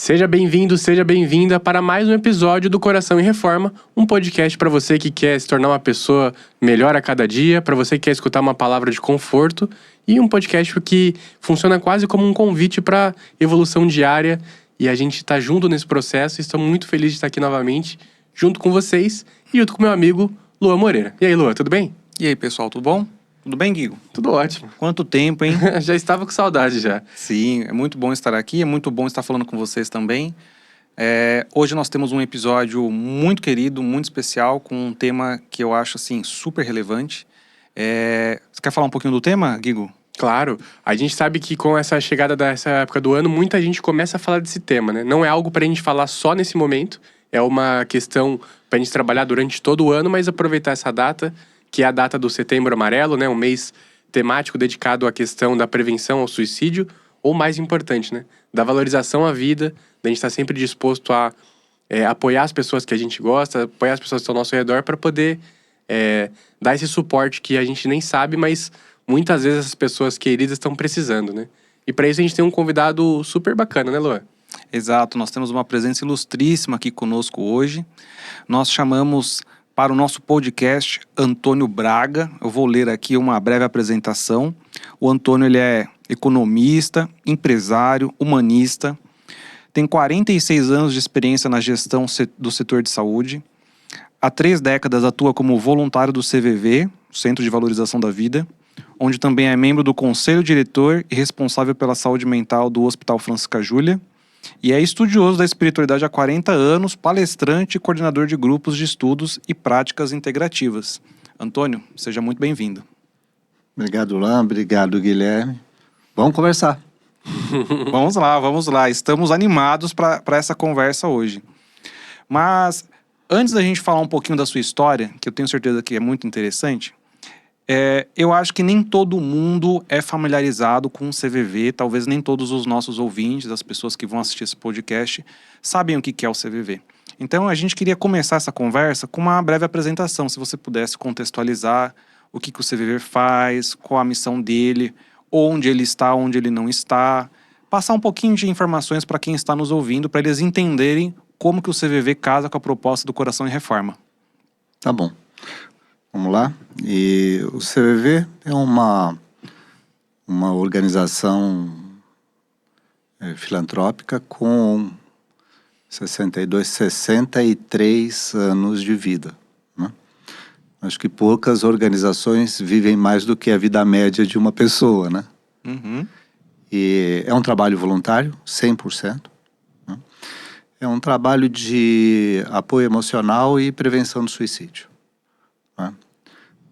Seja bem-vindo, seja bem-vinda para mais um episódio do Coração em Reforma, um podcast para você que quer se tornar uma pessoa melhor a cada dia, para você que quer escutar uma palavra de conforto e um podcast que funciona quase como um convite para evolução diária e a gente está junto nesse processo e estou muito feliz de estar aqui novamente, junto com vocês e junto com meu amigo Luan Moreira. E aí, Luan, tudo bem? E aí, pessoal, tudo bom? Tudo bem, Guigo? Tudo ótimo. Quanto tempo, hein? Já estava com saudade já. Sim, é muito bom estar aqui, é muito bom estar falando com vocês também. Hoje nós temos um episódio muito querido, muito especial, com um tema que eu acho, assim, super relevante. Você quer falar um pouquinho do tema, Guigo? Claro, a gente sabe que com essa chegada dessa época do ano, muita gente começa a falar desse tema, né? Não é algo pra gente falar só nesse momento, é uma questão pra gente trabalhar durante todo o ano, mas aproveitar essa data, que é a data do Setembro Amarelo, né? Um mês temático dedicado à questão da prevenção ao suicídio, ou mais importante, né? Da valorização à vida, da gente estar sempre disposto a apoiar as pessoas que a gente gosta, apoiar as pessoas que estão ao nosso redor para poder dar esse suporte que a gente nem sabe, mas muitas vezes as pessoas queridas estão precisando, né? E para isso a gente tem um convidado super bacana, né, Luan? Exato, nós temos uma presença ilustríssima aqui conosco hoje. Nós chamamos para o nosso podcast Antônio Braga. Eu vou ler aqui uma breve apresentação. O Antônio, ele é economista, empresário, humanista, tem 46 anos de experiência na gestão do setor de saúde. Há 3 décadas atua como voluntário do CVV, Centro de Valorização da Vida, onde também é membro do Conselho Diretor e responsável pela saúde mental do Hospital Francisca Júlia. E é estudioso da espiritualidade há 40 anos, palestrante e coordenador de grupos de estudos e práticas integrativas. Antônio, seja muito bem-vindo. Obrigado, Luan. Obrigado, Guilherme. Vamos conversar. Vamos lá. Estamos animados para essa conversa hoje. Mas, antes da gente falar um pouquinho da sua história, que eu tenho certeza que é muito interessante, eu acho que nem todo mundo é familiarizado com o CVV, talvez nem todos os nossos ouvintes, as pessoas que vão assistir esse podcast, sabem o que é o CVV. Então a gente queria começar essa conversa com uma breve apresentação, se você pudesse contextualizar o que o CVV faz, qual a missão dele, onde ele está, onde ele não está, passar um pouquinho de informações para quem está nos ouvindo, para eles entenderem como que o CVV casa com a proposta do Coração em Reforma. Tá bom. Vamos lá. E o CVV é uma organização filantrópica com 63 anos de vida, né? Acho que poucas organizações vivem mais do que a vida média de uma pessoa, né? Uhum. E é um trabalho voluntário, 100%. Né? É um trabalho de apoio emocional e prevenção do suicídio.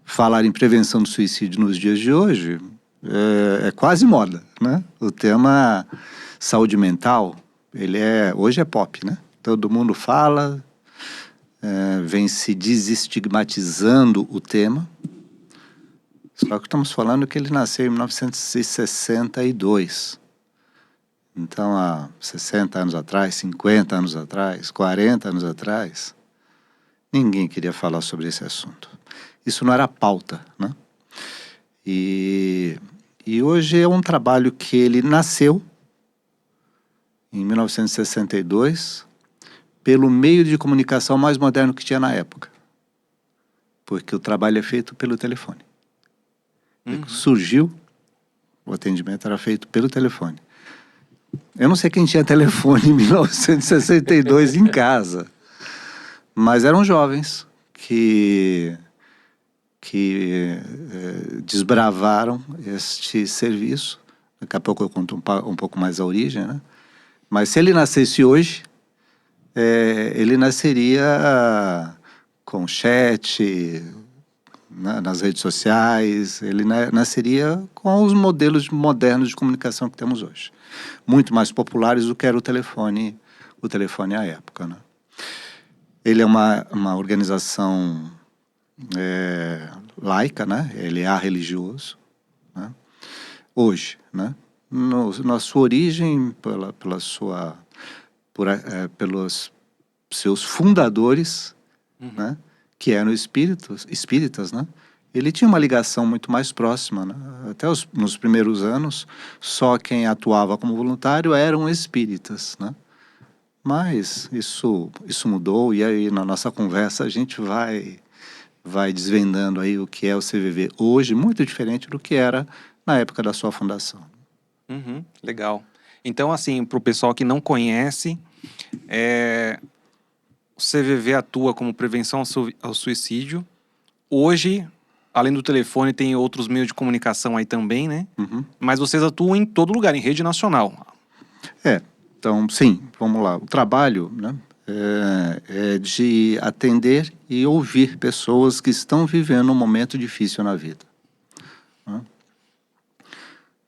Falar em prevenção do suicídio nos dias de hoje é quase moda, né? O tema saúde mental, hoje é pop, né? Todo mundo fala, vem se desestigmatizando o tema. Só que estamos falando que ele nasceu em 1962. Então, há 60 anos atrás, 50 anos atrás, 40 anos atrás, ninguém queria falar sobre esse assunto. Isso não era pauta, né? E hoje é um trabalho que ele nasceu em 1962 pelo meio de comunicação mais moderno que tinha na época. Porque o trabalho é feito pelo telefone. Uhum. Surgiu, o atendimento era feito pelo telefone. Eu não sei quem tinha telefone em 1962 em casa, mas eram jovens que desbravaram este serviço. Daqui a pouco eu conto um pouco mais a origem, né? Mas se ele nascesse hoje, ele nasceria com chat, nas redes sociais, ele nasceria com os modelos modernos de comunicação que temos hoje. Muito mais populares do que era o telefone à época, né? Ele é uma organização laica, né? Ele é religioso, né? Hoje, né? Na sua origem, pelos seus fundadores, né? Que eram espíritas, né? Ele tinha uma ligação muito mais próxima, né? Até nos primeiros anos, só quem atuava como voluntário eram espíritas, né? Mas isso mudou e aí na nossa conversa a gente vai desvendando aí o que é o CVV hoje, muito diferente do que era na época da sua fundação. Uhum, legal. Então, assim, para o pessoal que não conhece, o CVV atua como prevenção ao suicídio. Hoje, além do telefone, tem outros meios de comunicação aí também, né? Uhum. Mas vocês atuam em todo lugar, em rede nacional. Então, sim, vamos lá. O trabalho, né, é de atender e ouvir pessoas que estão vivendo um momento difícil na vida, né?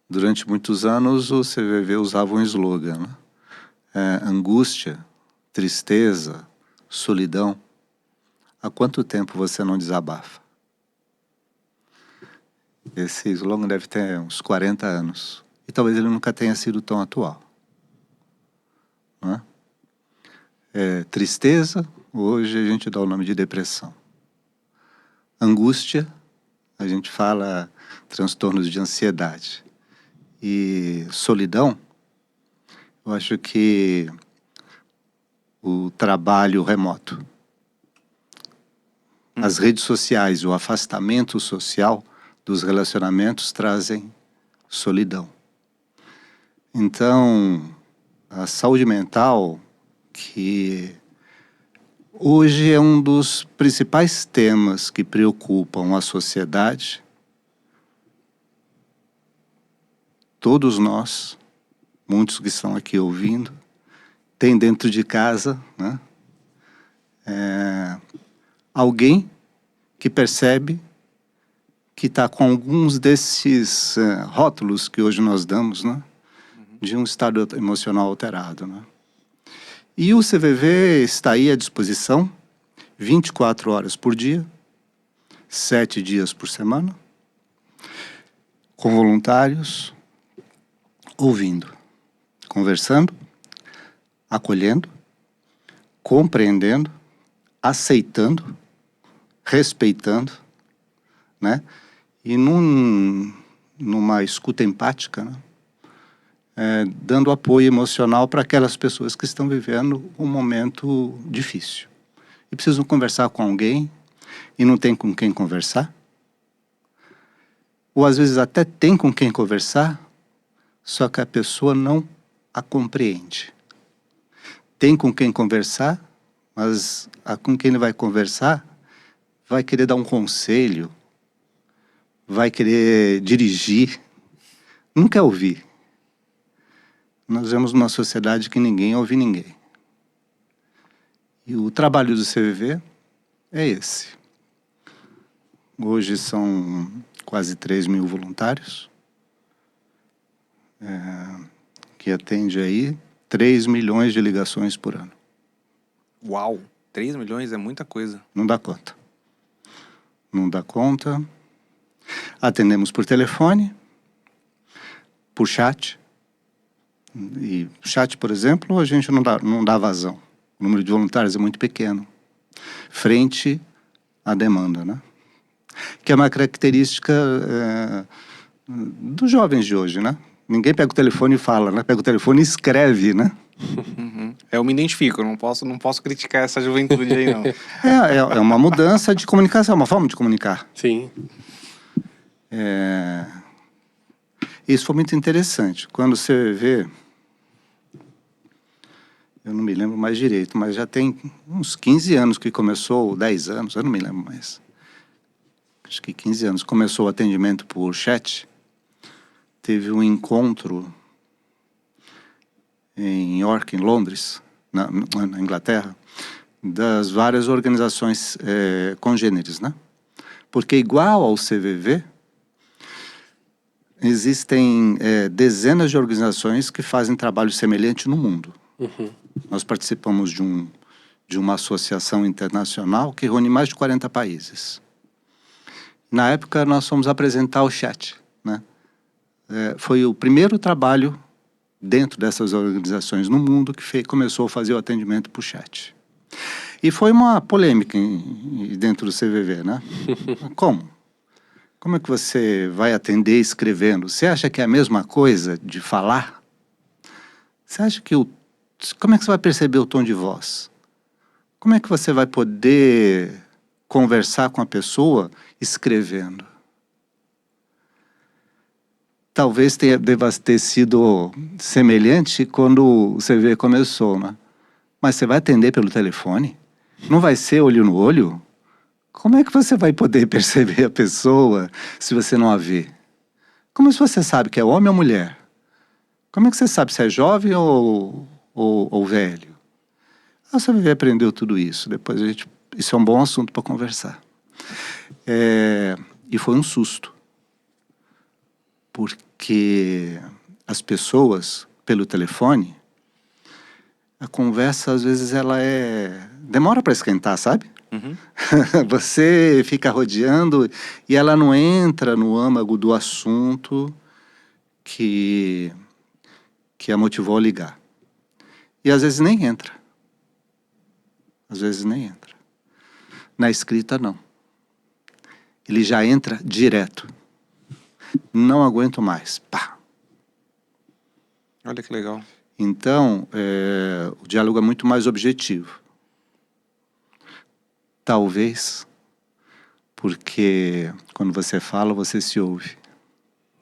Durante muitos anos, o CVV usava um slogan, né? Angústia, tristeza, solidão. Há quanto tempo você não desabafa? Esse slogan deve ter uns 40 anos. E talvez ele nunca tenha sido tão atual, né? Tristeza, hoje a gente dá o nome de depressão. Angústia, a gente fala transtornos de ansiedade. E solidão, eu acho que o trabalho remoto, as redes sociais e o afastamento social dos relacionamentos trazem solidão. Então, a saúde mental, que hoje é um dos principais temas que preocupam a sociedade, todos nós, muitos que estão aqui ouvindo, tem dentro de casa, né, alguém que percebe que está com alguns desses rótulos que hoje nós damos, né, de um estado emocional alterado, né? E o CVV está aí à disposição 24 horas por dia, 7 dias por semana, com voluntários, ouvindo, conversando, acolhendo, compreendendo, aceitando, respeitando, né? E numa escuta empática, né? Dando apoio emocional para aquelas pessoas que estão vivendo um momento difícil. E precisam conversar com alguém e não tem com quem conversar. Ou às vezes até tem com quem conversar, só que a pessoa não a compreende. Tem com quem conversar, mas com quem ele vai conversar vai querer dar um conselho, vai querer dirigir, não quer ouvir. Nós vivemos numa sociedade que ninguém ouve ninguém. E o trabalho do CVV é esse. Hoje são quase 3 mil voluntários, que atende aí 3 milhões de ligações por ano. Uau! 3 milhões é muita coisa. Não dá conta. Não dá conta. Atendemos por telefone, por chat. E chat, por exemplo, a gente não dá vazão. O número de voluntários é muito pequeno, frente à demanda, né? Que é uma característica dos jovens de hoje, né? Ninguém pega o telefone e fala, né? Pega o telefone e escreve, né? Uhum. Eu me identifico, não posso criticar essa juventude aí, não. É uma mudança de comunicação, uma forma de comunicar. Sim. Isso foi muito interessante. Quando você vê, eu não me lembro mais direito, mas já tem uns 15 anos que começou, 10 anos, eu não me lembro mais. Acho que 15 anos, começou o atendimento por chat. Teve um encontro em York, em Londres, na Inglaterra, das várias organizações congêneres, né? Porque igual ao CVV, existem dezenas de organizações que fazem trabalho semelhante no mundo. Uhum. Nós participamos de uma associação internacional que reúne mais de 40 países. Na época, nós fomos apresentar o chat, né? Foi o primeiro trabalho dentro dessas organizações no mundo que começou a fazer o atendimento por chat. E foi uma polêmica dentro do CVV, né? Como? Como é que você vai atender escrevendo? Você acha que é a mesma coisa de falar? Você acha que o como é que você vai perceber o tom de voz? Como é que você vai poder conversar com a pessoa escrevendo? Talvez deva ter sido semelhante quando o CV começou, né? Mas você vai atender pelo telefone? Não vai ser olho no olho? Como é que você vai poder perceber a pessoa se você não a vê? Como é que você sabe que é homem ou mulher? Como é que você sabe se é jovem ou velho? Você aprendeu tudo isso. Depois isso é um bom assunto para conversar. E foi um susto. Porque as pessoas, pelo telefone, a conversa às vezes demora para esquentar, sabe? Uhum. Você fica rodeando e ela não entra no âmago do assunto que a motivou a ligar. E às vezes nem entra. Às vezes nem entra. Na escrita, não. Ele já entra direto. Não aguento mais. Pá. Olha que legal. Então, o diálogo é muito mais objetivo. Talvez porque quando você fala, você se ouve.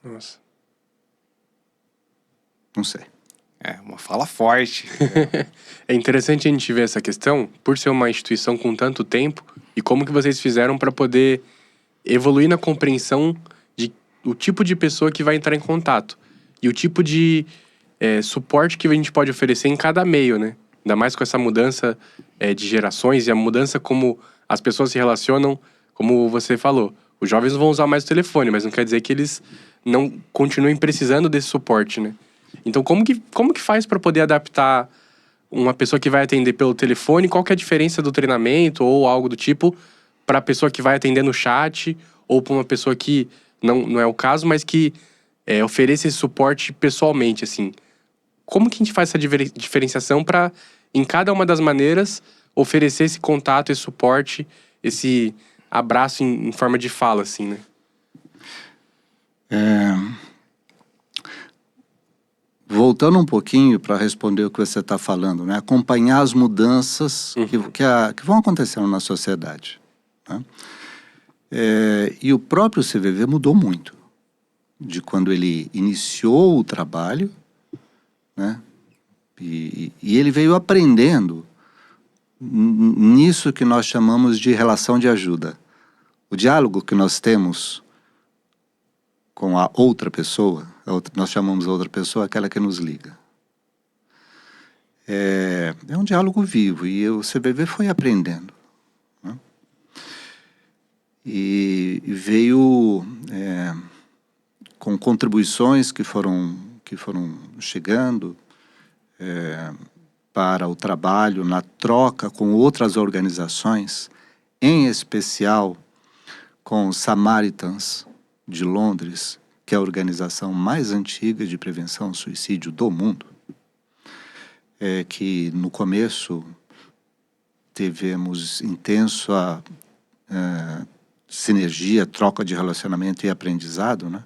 Nossa. Não sei. É, uma fala forte. É interessante a gente ver essa questão, por ser uma instituição com tanto tempo, e como que vocês fizeram para poder evoluir na compreensão de o tipo de pessoa que vai entrar em contato. E o tipo de suporte que a gente pode oferecer em cada meio, né? Ainda mais com essa mudança de gerações e a mudança como as pessoas se relacionam, como você falou. Os jovens não vão usar mais o telefone, mas não quer dizer que eles não continuem precisando desse suporte, né? Então, como que faz para poder adaptar uma pessoa que vai atender pelo telefone? Qual que é a diferença do treinamento ou algo do tipo para a pessoa que vai atender no chat ou para uma pessoa que não é o caso, mas que ofereça esse suporte pessoalmente, assim? Como que a gente faz essa diferenciação para, em cada uma das maneiras, oferecer esse contato, esse suporte, esse abraço em forma de fala, assim, né? Voltando um pouquinho para responder o que você está falando, né? Acompanhar as mudanças que vão acontecendo na sociedade. Né? E o próprio CVV mudou muito de quando ele iniciou o trabalho, né? E ele veio aprendendo nisso que nós chamamos de relação de ajuda. O diálogo que nós temos com a outra pessoa, nós chamamos a outra pessoa aquela que nos liga. É um diálogo vivo e o CVV foi aprendendo. Né? E veio com contribuições que foram chegando para o trabalho na troca com outras organizações, em especial com os Samaritans de Londres, que é a organização mais antiga de prevenção ao suicídio do mundo, que no começo tivemos intensa sinergia, troca de relacionamento e aprendizado, né?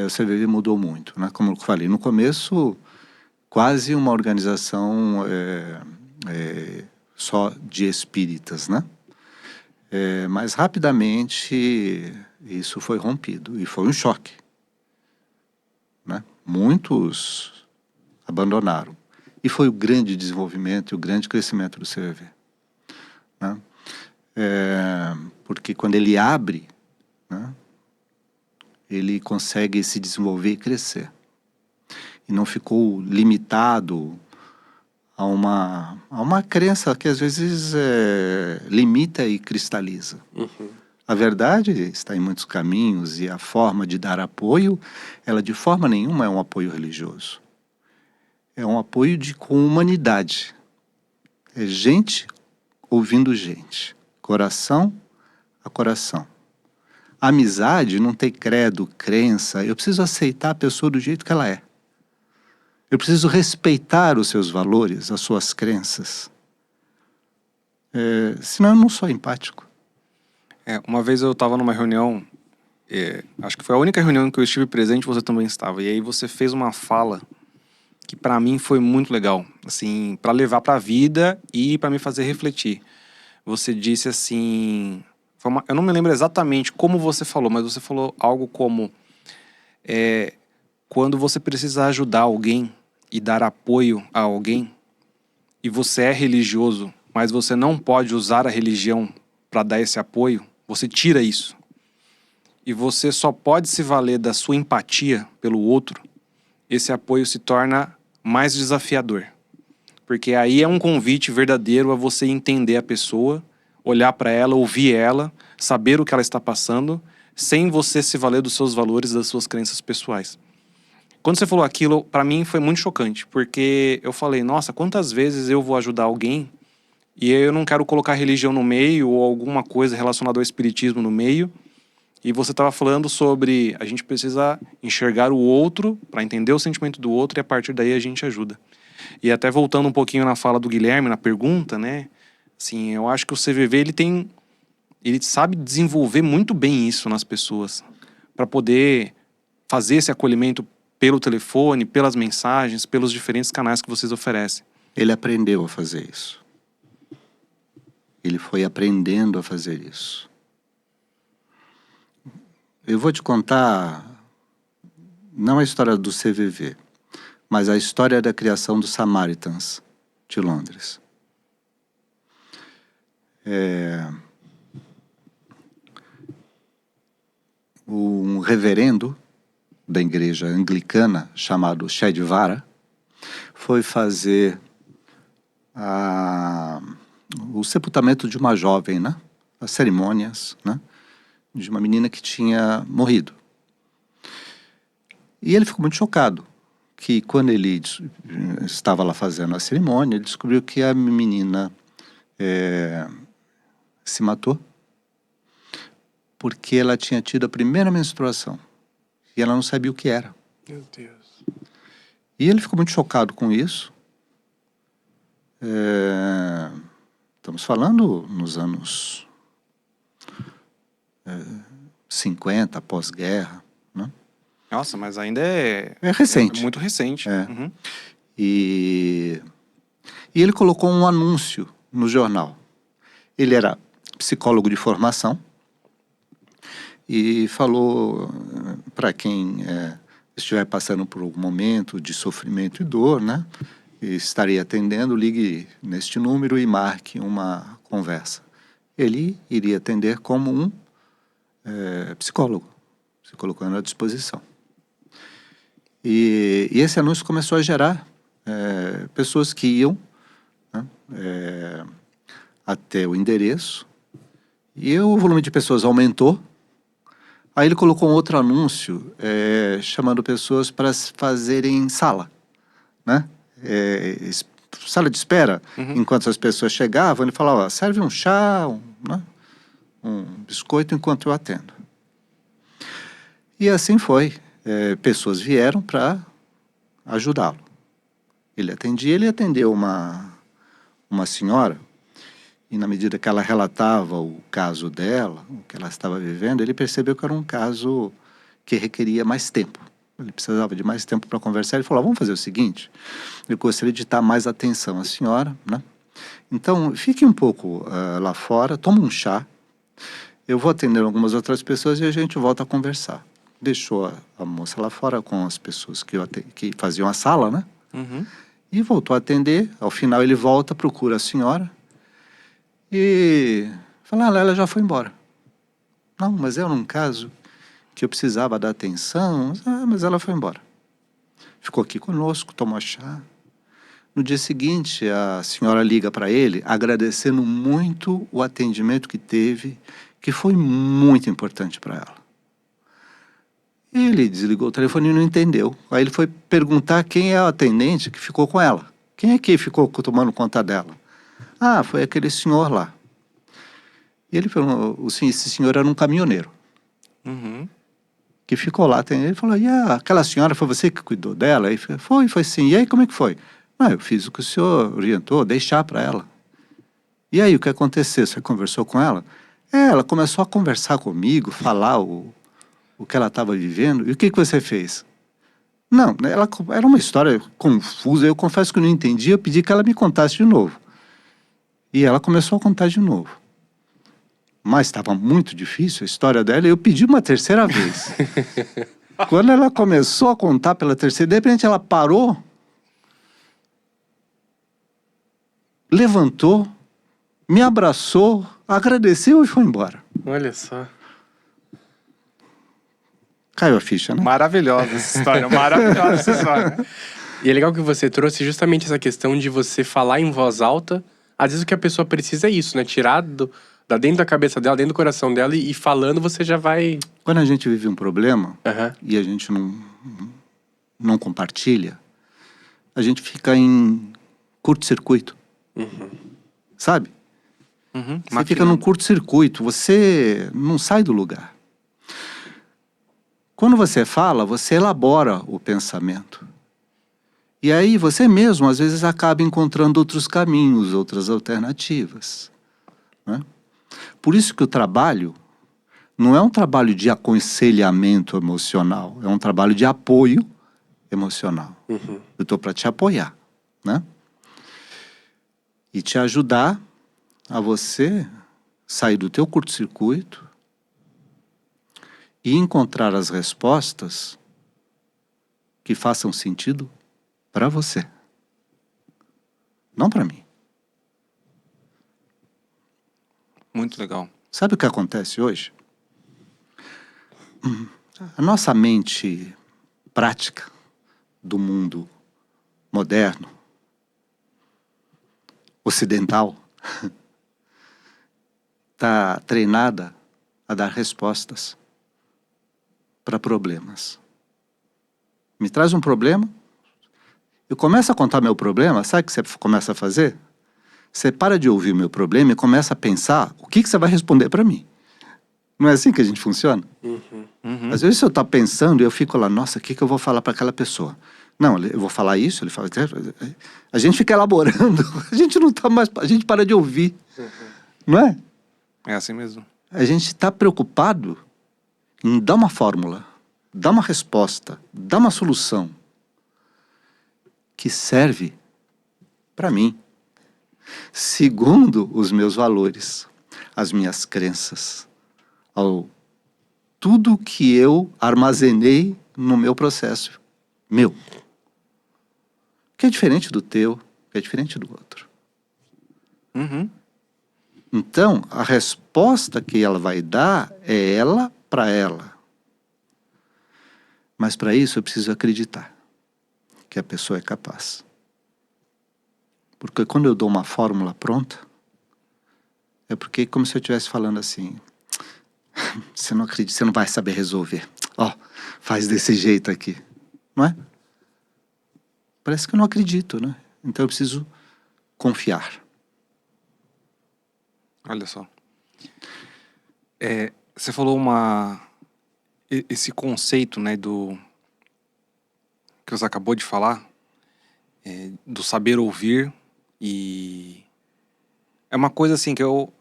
O CVV mudou muito, né? Como eu falei, no começo, quase uma organização só de espíritas, né? Mas rapidamente isso foi rompido e foi um choque, né? Muitos abandonaram. E foi o grande desenvolvimento e o grande crescimento do CVV. Né? Porque quando ele abre, né, ele consegue se desenvolver e crescer. E não ficou limitado a uma crença que às vezes limita e cristaliza. A verdade está em muitos caminhos e a forma de dar apoio, ela de forma nenhuma é um apoio religioso. É um apoio com humanidade. É gente ouvindo gente. Coração a coração. Amizade não tem credo, crença. Eu preciso aceitar a pessoa do jeito que ela é. Eu preciso respeitar os seus valores, as suas crenças. Senão eu não sou empático. Uma vez eu estava numa reunião, acho que foi a única reunião em que eu estive presente, você também estava. E aí você fez uma fala que para mim foi muito legal, assim, para levar para a vida e para me fazer refletir. Você disse assim, eu não me lembro exatamente como você falou, mas você falou algo como quando você precisa ajudar alguém e dar apoio a alguém, e você é religioso, mas você não pode usar a religião para dar esse apoio, você tira isso. E você só pode se valer da sua empatia pelo outro, esse apoio se torna mais desafiador. Porque aí é um convite verdadeiro a você entender a pessoa, olhar para ela, ouvir ela, saber o que ela está passando, sem você se valer dos seus valores, das suas crenças pessoais. Quando você falou aquilo, para mim foi muito chocante, porque eu falei, nossa, quantas vezes eu vou ajudar alguém e eu não quero colocar religião no meio ou alguma coisa relacionada ao espiritismo no meio. E você estava falando sobre a gente precisa enxergar o outro para entender o sentimento do outro e a partir daí a gente ajuda. E até voltando um pouquinho na fala do Guilherme, na pergunta, né? Assim, eu acho que o CVV ele sabe desenvolver muito bem isso nas pessoas para poder fazer esse acolhimento pelo telefone, pelas mensagens, pelos diferentes canais que vocês oferecem. Ele aprendeu a fazer isso. Ele foi aprendendo a fazer isso. Eu vou te contar, não a história do CVV, mas a história da criação dos Samaritans de Londres. Um reverendo da igreja anglicana, chamado Shedvara, foi fazer o sepultamento de uma jovem, né? As cerimônias, né? De uma menina que tinha morrido. E ele ficou muito chocado, que quando ele estava lá fazendo a cerimônia, ele descobriu que a menina se matou porque ela tinha tido a primeira menstruação e ela não sabia o que era. Meu Deus. E ele ficou muito chocado com isso. Estamos falando nos anos 50, pós-guerra, né? Nossa, mas ainda é recente. É muito recente. Uhum. E ele colocou um anúncio no jornal. Ele era psicólogo de formação e falou para quem estiver passando por algum momento de sofrimento e dor, né? E estaria atendendo, ligue neste número e marque uma conversa. Ele iria atender como um psicólogo, se colocando à disposição. E esse anúncio começou a gerar pessoas que iam, né, até o endereço, e o volume de pessoas aumentou. Aí ele colocou um outro anúncio chamando pessoas para fazerem sala, né? Sala de espera. Enquanto as pessoas chegavam, ele falava, serve um chá, né? Um biscoito enquanto eu atendo. E assim foi. Pessoas vieram para ajudá-lo. Ele atendeu uma senhora, e na medida que ela relatava o caso dela, o que ela estava vivendo, ele percebeu que era um caso que requeria mais tempo. Ele precisava de mais tempo para conversar. Ele falou, vamos fazer o seguinte, eu gostaria de dar mais atenção à senhora, né? Então, fique um pouco lá fora, toma um chá, eu vou atender algumas outras pessoas e a gente volta a conversar. Deixou a moça lá fora com as pessoas que faziam a sala, né? Uhum. E voltou a atender. Ao final ele volta, procura a senhora e fala, ela já foi embora. Não, mas era um caso que eu precisava dar atenção. Mas ela foi embora. Ficou aqui conosco, tomou chá. No dia seguinte, a senhora liga para ele, agradecendo muito o atendimento que teve, que foi muito importante para ela. Ele desligou o telefone e não entendeu. Aí ele foi perguntar quem é o atendente que ficou com ela. Quem é que ficou tomando conta dela? Foi aquele senhor lá. E ele perguntou, esse senhor era um caminhoneiro. Uhum. Que ficou lá atendendo. Ele falou, aquela senhora, foi você que cuidou dela? Aí, foi sim. E aí, como é que foi? Eu fiz o que o senhor orientou, dei chá para ela. E aí, o que aconteceu? Você conversou com ela? Ela começou a conversar comigo, falar o que ela estava vivendo. E o que você fez? Não, era uma história confusa. Eu confesso que eu não entendi. Eu pedi que ela me contasse de novo. E ela começou a contar de novo. Mas estava muito difícil a história dela e eu pedi uma terceira vez. Quando ela começou a contar pela terceira, de repente ela parou, levantou, me abraçou, agradeceu e foi embora. Olha só. Caiu a ficha, né? Maravilhosa essa história, maravilhosa essa história. E é legal que você trouxe justamente essa questão de você falar em voz alta. Às vezes o que a pessoa precisa é isso, né? Tirar da dentro da cabeça dela, dentro do coração dela e falando você já vai... Quando a gente vive um problema Aham. e a gente não compartilha, a gente fica em curto-circuito. Sabe? Você fica num curto-circuito, você não sai do lugar. Quando você fala, você elabora o pensamento. E aí você mesmo, às vezes, acaba encontrando outros caminhos, outras alternativas. Né? Por isso que o trabalho não é um trabalho de aconselhamento emocional, é um trabalho de apoio emocional. Eu estou para te apoiar, né? E te ajudar a você sair do teu curto-circuito e encontrar as respostas que façam sentido para você, não para mim. Muito legal. Sabe o que acontece hoje? A nossa mente prática do mundo moderno, ocidental, está treinada a dar respostas para problemas. Me traz um problema, eu começo a contar meu problema, sabe o que você começa a fazer? Você para de ouvir o meu problema e começa a pensar o que você vai responder para mim. Não é assim que a gente funciona? Às vezes eu estou pensando e eu fico lá, nossa, o que eu vou falar para aquela pessoa? Não, eu vou falar isso, ele fala... A gente fica elaborando, a gente não está mais... A gente para de ouvir, não é? É assim mesmo. A gente está preocupado em dar uma fórmula, dar uma resposta, dar uma solução que serve para mim, segundo os meus valores, as minhas crenças, tudo que eu armazenei no meu processo, meu, que é diferente do teu, que é diferente do outro. Então, a resposta que ela vai dar é ela para ela. Mas para isso eu preciso acreditar que a pessoa é capaz. Porque quando eu dou uma fórmula pronta, é porque é como se eu estivesse falando assim, você não acredita, você não vai saber resolver. Ó, faz desse jeito aqui. Não é? Parece que eu não acredito, né? Então eu preciso confiar. Olha só. Você falou esse conceito, né, do que você acabou de falar, do saber ouvir, e é uma coisa assim que eu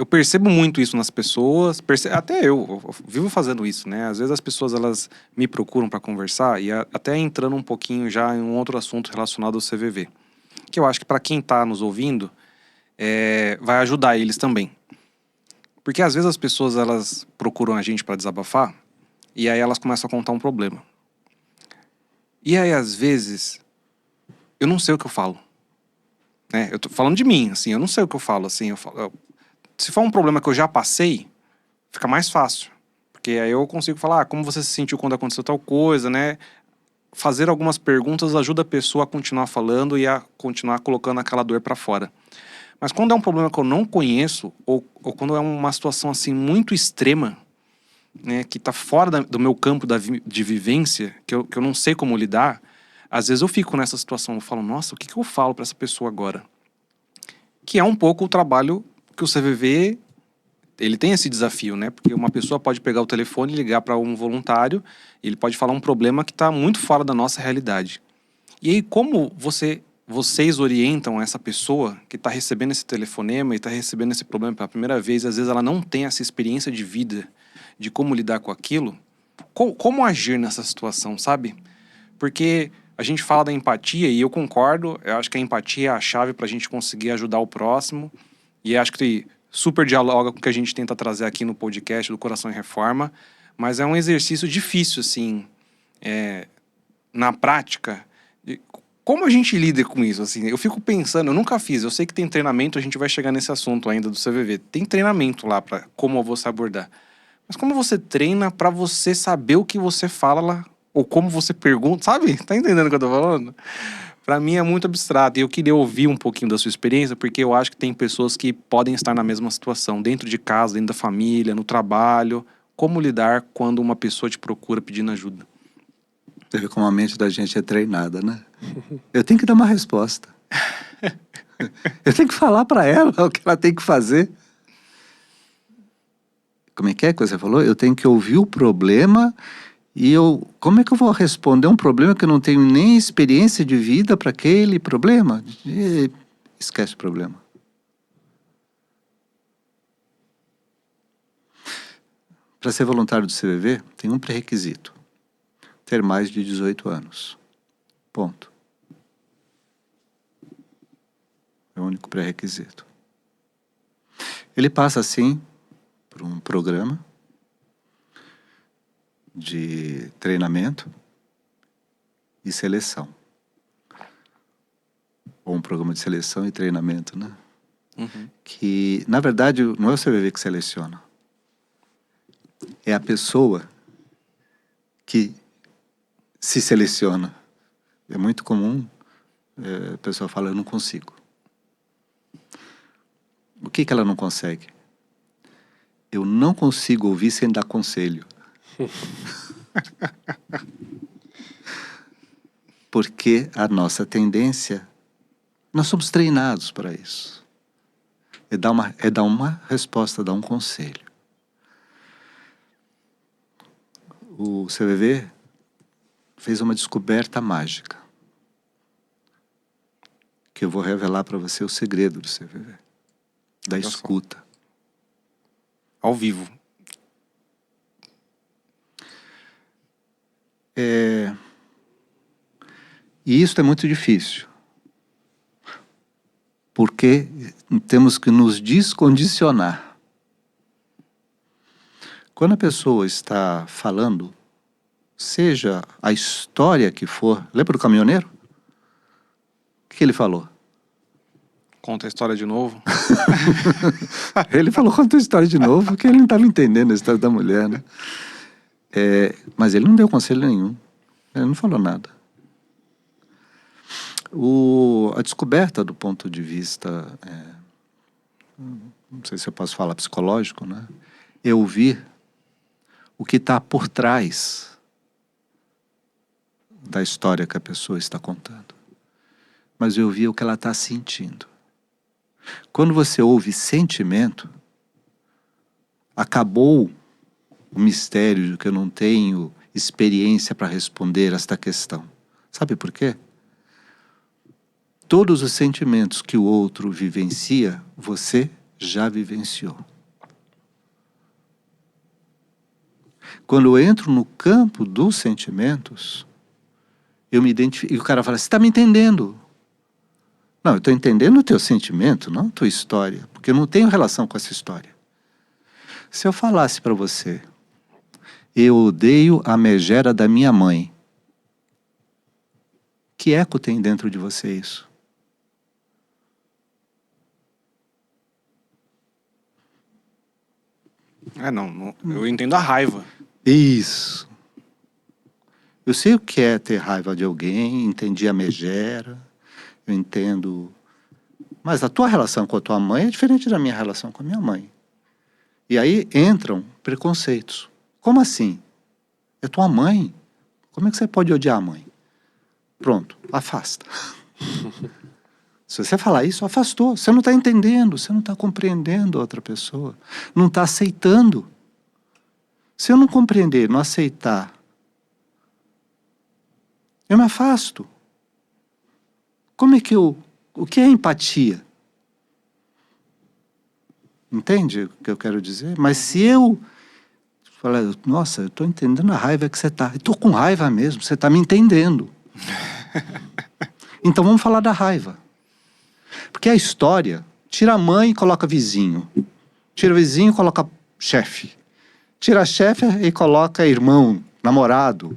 percebo muito isso nas pessoas, até eu vivo fazendo isso, né? Às vezes as pessoas elas me procuram para conversar e até entrando um pouquinho já em um outro assunto relacionado ao CVV, que eu acho que para quem está nos ouvindo vai ajudar eles também. Porque às vezes as pessoas elas procuram a gente para desabafar e aí elas começam a contar um problema. E aí às vezes eu não sei o que eu falo. Né? Eu tô falando de mim, assim, eu não sei o que eu falo, assim, se for um problema que eu já passei, fica mais fácil. Porque aí eu consigo falar, como você se sentiu quando aconteceu tal coisa, né? Fazer algumas perguntas ajuda a pessoa a continuar falando e a continuar colocando aquela dor para fora. Mas quando é um problema que eu não conheço, ou quando é uma situação assim muito extrema, né, que tá fora do meu campo de vivência, que eu não sei como lidar, às vezes eu fico nessa situação, eu falo, nossa, o que eu falo para essa pessoa agora? Que é um pouco o trabalho que o CVV, ele tem esse desafio, né? Porque uma pessoa pode pegar o telefone e ligar para um voluntário, ele pode falar um problema que está muito fora da nossa realidade. E aí, como vocês orientam essa pessoa que está recebendo esse telefonema e está recebendo esse problema pela primeira vez, às vezes ela não tem essa experiência de vida, de como lidar com aquilo, como agir nessa situação, sabe? Porque a gente fala da empatia e eu concordo, eu acho que a empatia é a chave pra gente conseguir ajudar o próximo. E acho que super dialoga com o que a gente tenta trazer aqui no podcast do Coração em Reforma. Mas é um exercício difícil, assim, na prática. Como a gente lida com isso, assim? Eu fico pensando, eu nunca fiz, eu sei que tem treinamento, a gente vai chegar nesse assunto ainda do CVV. Tem treinamento lá pra como você abordar. Mas como você treina pra você saber o que você fala lá? Ou como você pergunta, sabe? Tá entendendo o que eu tô falando? Pra mim é muito abstrato e eu queria ouvir um pouquinho da sua experiência, porque eu acho que tem pessoas que podem estar na mesma situação, dentro de casa, dentro da família, no trabalho. Como lidar quando uma pessoa te procura pedindo ajuda? Você vê como a mente da gente é treinada, né? Eu tenho que dar uma resposta. Eu tenho que falar para ela o que ela tem que fazer. Como é que você falou? Eu tenho que ouvir o problema e como é que eu vou responder um problema que eu não tenho nem experiência de vida para aquele problema? Esquece o problema. Para ser voluntário do CVV, tem um pré-requisito: ter mais de 18 anos. Ponto. É o único pré-requisito. Ele passa, assim, por um programa de treinamento e seleção. Ou um programa de seleção e treinamento, né? Uhum. Que, na verdade, não é o CVV que seleciona. É a pessoa que se seleciona. É muito comum, a pessoa fala, eu não consigo. O que ela não consegue? Eu não consigo ouvir sem dar conselho. Porque a nossa tendência, nós somos treinados para isso. É dar uma resposta, dar um conselho. O CVV fez uma descoberta mágica, que eu vou revelar para você o segredo do CVV, da escuta. Ao vivo. E isso é muito difícil, porque temos que nos descondicionar. Quando a pessoa está falando, seja a história que for, lembra do caminhoneiro? O que ele falou? Conta a história de novo. Ele falou, conta a história de novo, porque ele não estava entendendo a história da mulher, né? Mas ele não deu conselho nenhum. Ele não falou nada. A descoberta do ponto de vista, não sei se eu posso falar psicológico, né? É ouvir o que está por trás da história que a pessoa está contando. Mas eu ouvir o que ela está sentindo. Quando você ouve sentimento, acabou o mistério de que eu não tenho experiência para responder esta questão. Sabe por quê? Todos os sentimentos que o outro vivencia, você já vivenciou. Quando eu entro no campo dos sentimentos, eu me identifico. E o cara fala, você está me entendendo? Não, eu estou entendendo o teu sentimento, não a tua história. Porque eu não tenho relação com essa história. Se eu falasse para você, eu odeio a megera da minha mãe. Que eco tem dentro de você isso? Não, eu entendo a raiva. Isso. Eu sei o que é ter raiva de alguém, entendi a megera, eu entendo. Mas a tua relação com a tua mãe é diferente da minha relação com a minha mãe. E aí entram preconceitos. Como assim? É tua mãe? Como é que você pode odiar a mãe? Pronto, afasta. Se você falar isso, afastou. Você não está entendendo, você não está compreendendo a outra pessoa. Não está aceitando. Se eu não compreender, não aceitar, eu me afasto. Como é que o que é empatia? Entende o que eu quero dizer? Mas se eu Fala, nossa, eu tô entendendo a raiva que você tá. Eu tô com raiva mesmo, você tá me entendendo. Então vamos falar da raiva. Porque a história, tira a mãe e coloca vizinho. Tira o vizinho e coloca chefe. Tira a chefe e coloca irmão, namorado,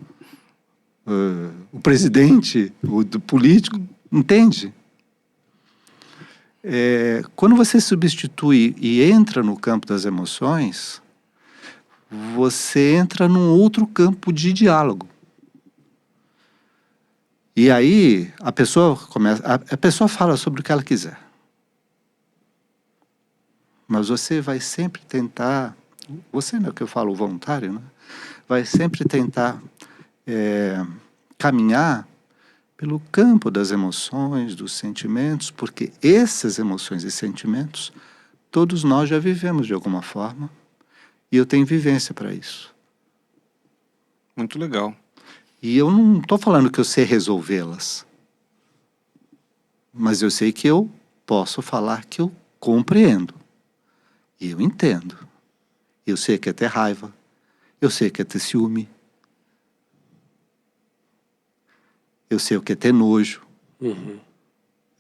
o presidente, o político. Entende? Quando você substitui e entra no campo das emoções, você entra num outro campo de diálogo. E aí a pessoa fala sobre o que ela quiser. Mas você vai sempre tentar, você não é o que eu falo, o voluntário, né? Vai sempre tentar caminhar pelo campo das emoções, dos sentimentos, porque essas emoções e sentimentos, todos nós já vivemos de alguma forma, e eu tenho vivência para isso. Muito legal. E eu não estou falando que eu sei resolvê-las, mas eu sei que eu posso falar que eu compreendo. E eu entendo. Eu sei que é ter raiva. Eu sei que é ter ciúme. Eu sei o que é ter nojo. Uhum.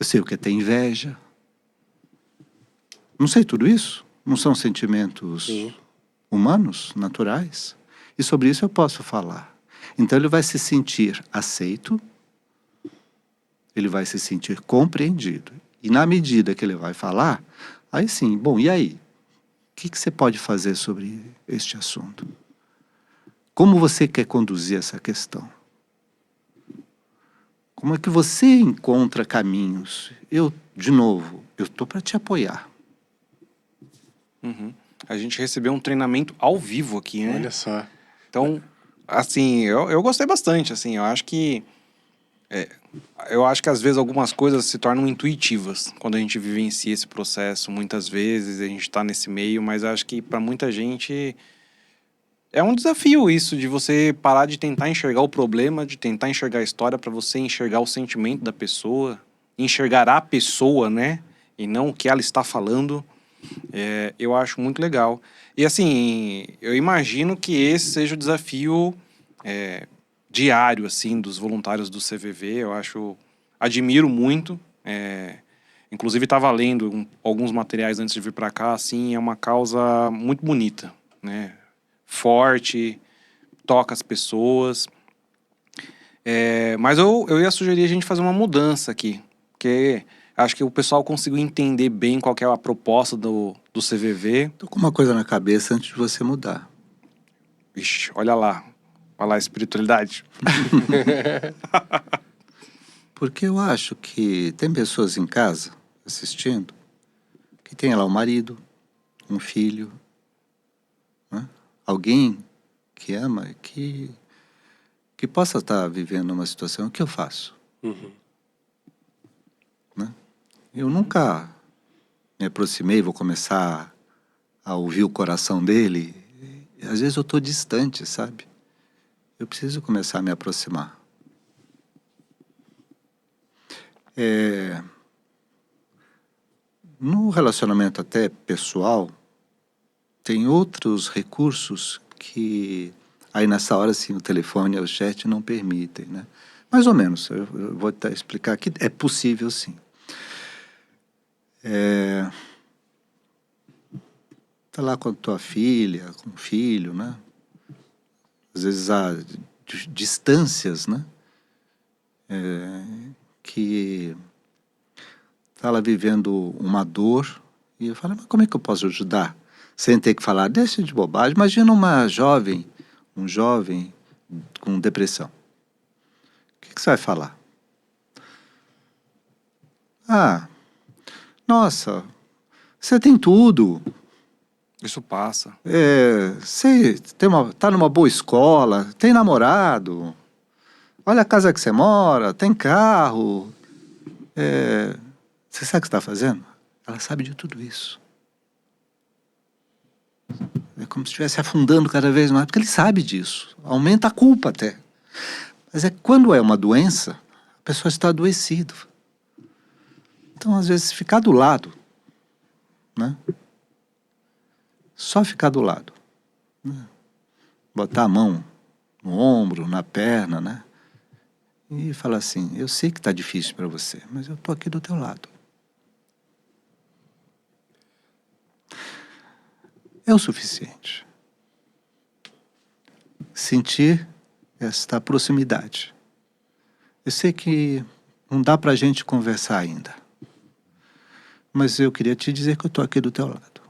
Eu sei o que é ter inveja. Não sei tudo isso? Não são sentimentos humanos, naturais? E sobre isso eu posso falar. Então ele vai se sentir aceito, ele vai se sentir compreendido. E na medida que ele vai falar, aí sim, bom, e aí? O que você pode fazer sobre este assunto? Como você quer conduzir essa questão? Como é que você encontra caminhos? De novo, eu estou para te apoiar. Uhum. A gente recebeu um treinamento ao vivo aqui, né? Olha só. Então, assim, eu gostei bastante, assim, eu acho que às vezes algumas coisas se tornam intuitivas quando a gente vivencia esse processo, muitas vezes a gente está nesse meio, mas eu acho que para muita gente é um desafio isso, de você parar de tentar enxergar o problema, de tentar enxergar a história para você enxergar o sentimento da pessoa, enxergar a pessoa, né? E não o que ela está falando. Eu acho muito legal. E assim, eu imagino que esse seja o desafio diário, assim, dos voluntários do CVV. Admiro muito. Inclusive estava lendo alguns materiais antes de vir para cá, assim, é uma causa muito bonita, né? Forte, toca as pessoas. Mas eu ia sugerir a gente fazer uma mudança aqui, porque acho que o pessoal conseguiu entender bem qual que é a proposta do CVV. Estou com uma coisa na cabeça antes de você mudar. Ixi, olha lá a espiritualidade. Porque eu acho que tem pessoas em casa assistindo que tem lá um marido, um filho, né? Alguém que ama, que possa estar vivendo uma situação. O que eu faço? Uhum. Né? Eu nunca me aproximei, vou começar a ouvir o coração dele. Às vezes eu estou distante, sabe? Eu preciso começar a me aproximar. No relacionamento até pessoal, tem outros recursos que aí nessa hora sim o telefone e o chat não permitem, né? Mais ou menos, eu vou até explicar que é possível sim. Tá lá com a tua filha, com o filho, né? Às vezes há distâncias, né? Que tá lá vivendo uma dor e eu falo, mas como é que eu posso ajudar? Sem ter que falar, deixa de bobagem. Imagina um jovem com depressão. O que você vai falar? Ah, nossa, você tem tudo. Isso passa. Você tá numa boa escola, tem namorado. Olha a casa que você mora, tem carro. Você sabe o que você está fazendo? Ela sabe de tudo isso. É como se estivesse afundando cada vez mais, porque ele sabe disso. Aumenta a culpa até. Mas quando é uma doença, a pessoa está adoecida. Então, às vezes, ficar do lado, né? Só ficar do lado, né? botar a mão no ombro, na perna, né? E falar assim, eu sei que está difícil para você, mas eu estou aqui do teu lado. É o suficiente. Sentir esta proximidade. Eu sei que não dá para a gente conversar ainda, mas eu queria te dizer que eu estou aqui do teu lado.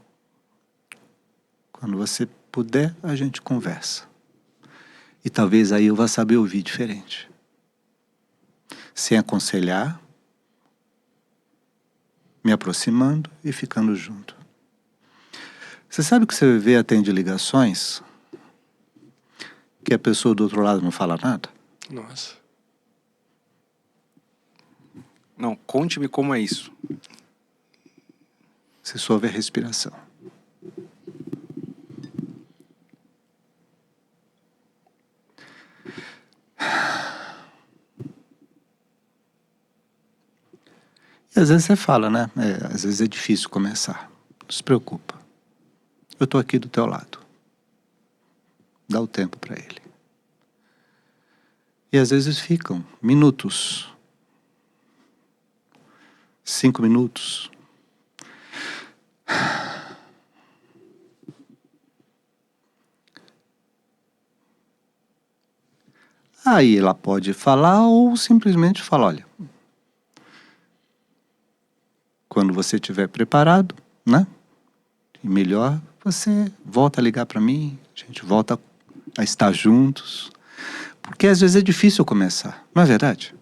Quando você puder, a gente conversa. E talvez aí eu vá saber ouvir diferente. Sem aconselhar, me aproximando e ficando junto. Você sabe que o CVV atende ligações que a pessoa do outro lado não fala nada? Nossa. Não, conte-me como é isso. Você só ouve a respiração. E às vezes você fala, né? Às vezes é difícil começar. Não se preocupa. Eu estou aqui do teu lado. Dá o tempo para ele. E às vezes ficam minutos. 5 minutos. Aí ela pode falar ou simplesmente falar, olha, quando você estiver preparado, né? E melhor, você volta a ligar para mim, a gente volta a estar juntos. Porque às vezes é difícil começar, não é verdade?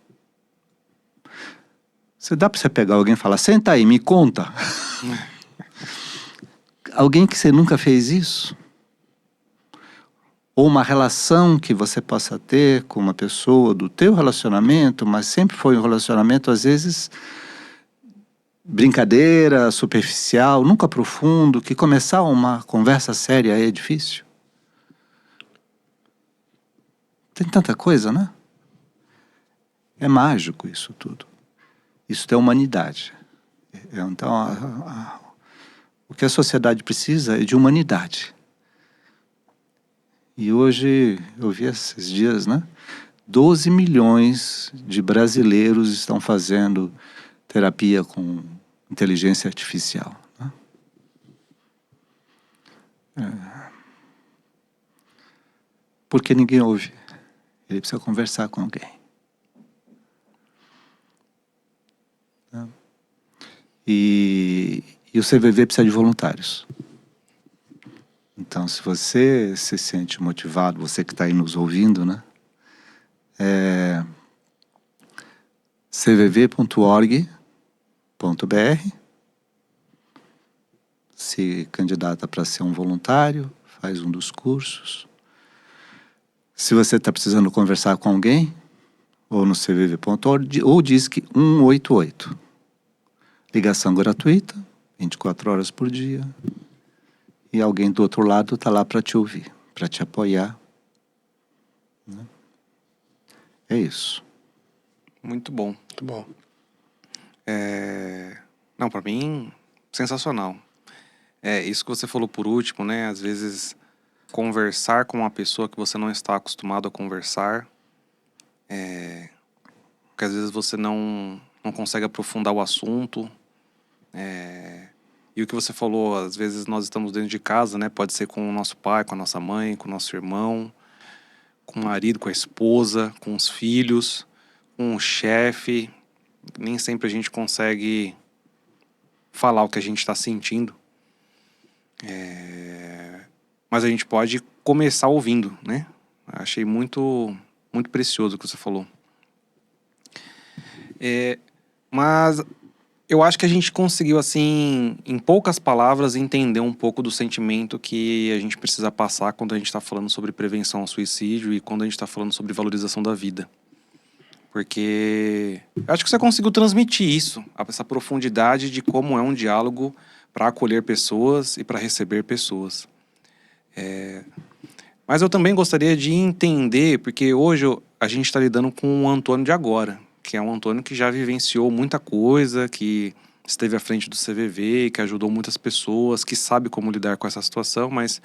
Você dá para você pegar alguém e falar, senta aí, me conta. Alguém que você nunca fez isso? Ou uma relação que você possa ter com uma pessoa do teu relacionamento, mas sempre foi um relacionamento, às vezes, brincadeira, superficial, nunca profundo, que começar uma conversa séria é difícil. Tem tanta coisa, né? É mágico isso tudo. Isso é humanidade. Então, o que a sociedade precisa é de humanidade. E hoje, eu vi esses dias, né? 12 milhões de brasileiros estão fazendo terapia com inteligência artificial. Né? Porque ninguém ouve. Ele precisa conversar com alguém. Né? E o CVV precisa de voluntários. Então, se você se sente motivado, você que está aí nos ouvindo, né? cvv.org.br, se candidata para ser um voluntário, faz um dos cursos. Se você está precisando conversar com alguém, ou no cvv.org, ou Disque 188. Ligação gratuita, 24 horas por dia. E alguém do outro lado está lá para te ouvir, para te apoiar. Né? É isso. Muito bom. Muito bom. Não, para mim, sensacional. Isso que você falou por último, né? Às vezes, conversar com uma pessoa que você não está acostumado a conversar, porque às vezes você não consegue aprofundar o assunto. E o que você falou, às vezes nós estamos dentro de casa, né? Pode ser com o nosso pai, com a nossa mãe, com o nosso irmão, com o marido, com a esposa, com os filhos, com o chefe. Nem sempre a gente consegue falar o que a gente está sentindo. Mas a gente pode começar ouvindo, né? Achei muito, muito precioso o que você falou. Mas eu acho que a gente conseguiu, assim, em poucas palavras, entender um pouco do sentimento que a gente precisa passar quando a gente está falando sobre prevenção ao suicídio e quando a gente está falando sobre valorização da vida. Porque eu acho que você conseguiu transmitir isso, essa profundidade de como é um diálogo para acolher pessoas e para receber pessoas. Mas eu também gostaria de entender, porque hoje a gente está lidando com o Antônio de agora, que é um Antônio que já vivenciou muita coisa, que esteve à frente do CVV, que ajudou muitas pessoas, que sabe como lidar com essa situação, mas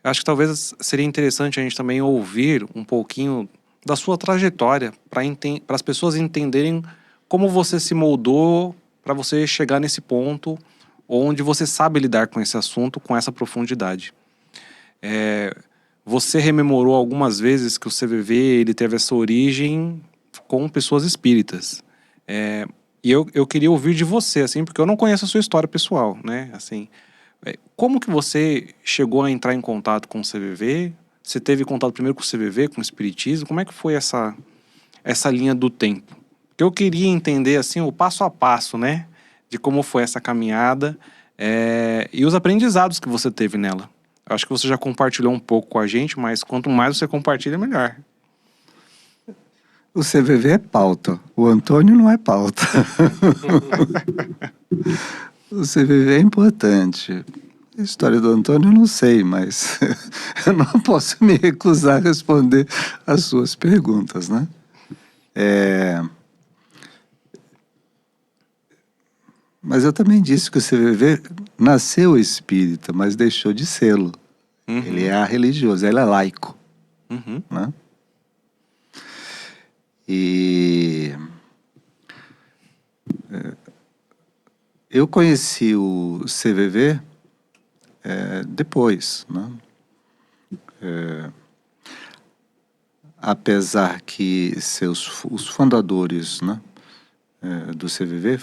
Eu acho que talvez seria interessante a gente também ouvir um pouquinho da sua trajetória para as pessoas entenderem como você se moldou para você chegar nesse ponto onde você sabe lidar com esse assunto com essa profundidade. Você rememorou algumas vezes que o CVV ele teve essa origem com pessoas espíritas. E eu queria ouvir de você, assim, porque eu não conheço a sua história pessoal, né? Assim, como que você chegou a entrar em contato com o CVV? Você teve contato primeiro com o CVV, com o Espiritismo? Como é que foi essa linha do tempo? Porque eu queria entender, assim, o passo a passo, né? De como foi essa caminhada e os aprendizados que você teve nela. Eu acho que você já compartilhou um pouco com a gente, mas quanto mais você compartilha, melhor. O CVV é pauta, o Antônio não é pauta. O CVV é importante. A história do Antônio eu não sei, mas eu não posso me recusar a responder as suas perguntas, né? Mas eu também disse que o CVV nasceu espírita, mas deixou de sê-lo. Ele é religioso, ele é laico. Né? E eu conheci o CVV depois, né? Apesar que os fundadores, né, do CVV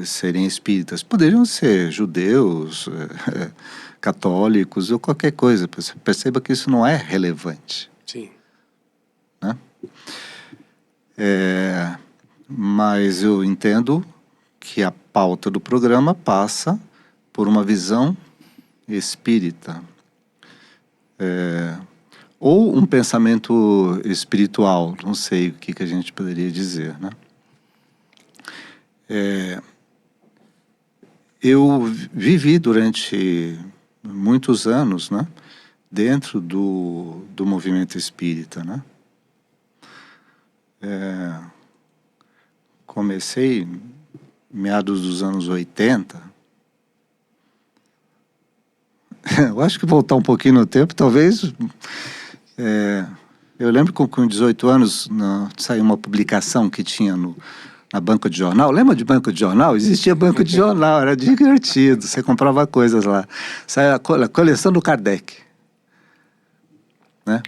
serem espíritas, poderiam ser judeus, católicos ou qualquer coisa. Perceba que isso não é relevante. Sim. Né? Mas eu entendo que a pauta do programa passa por uma visão espírita. Ou um pensamento espiritual, não sei o que a gente poderia dizer, né? Eu vivi durante muitos anos, né, dentro do movimento espírita, né? Comecei meados dos anos 80. Eu acho que voltar um pouquinho no tempo, talvez... eu lembro que com 18 anos saiu uma publicação que tinha na banca de jornal. Lembra de banca de jornal? Existia banca de jornal, era divertido. Você comprava coisas lá. Saiu a coleção do Kardec. Né?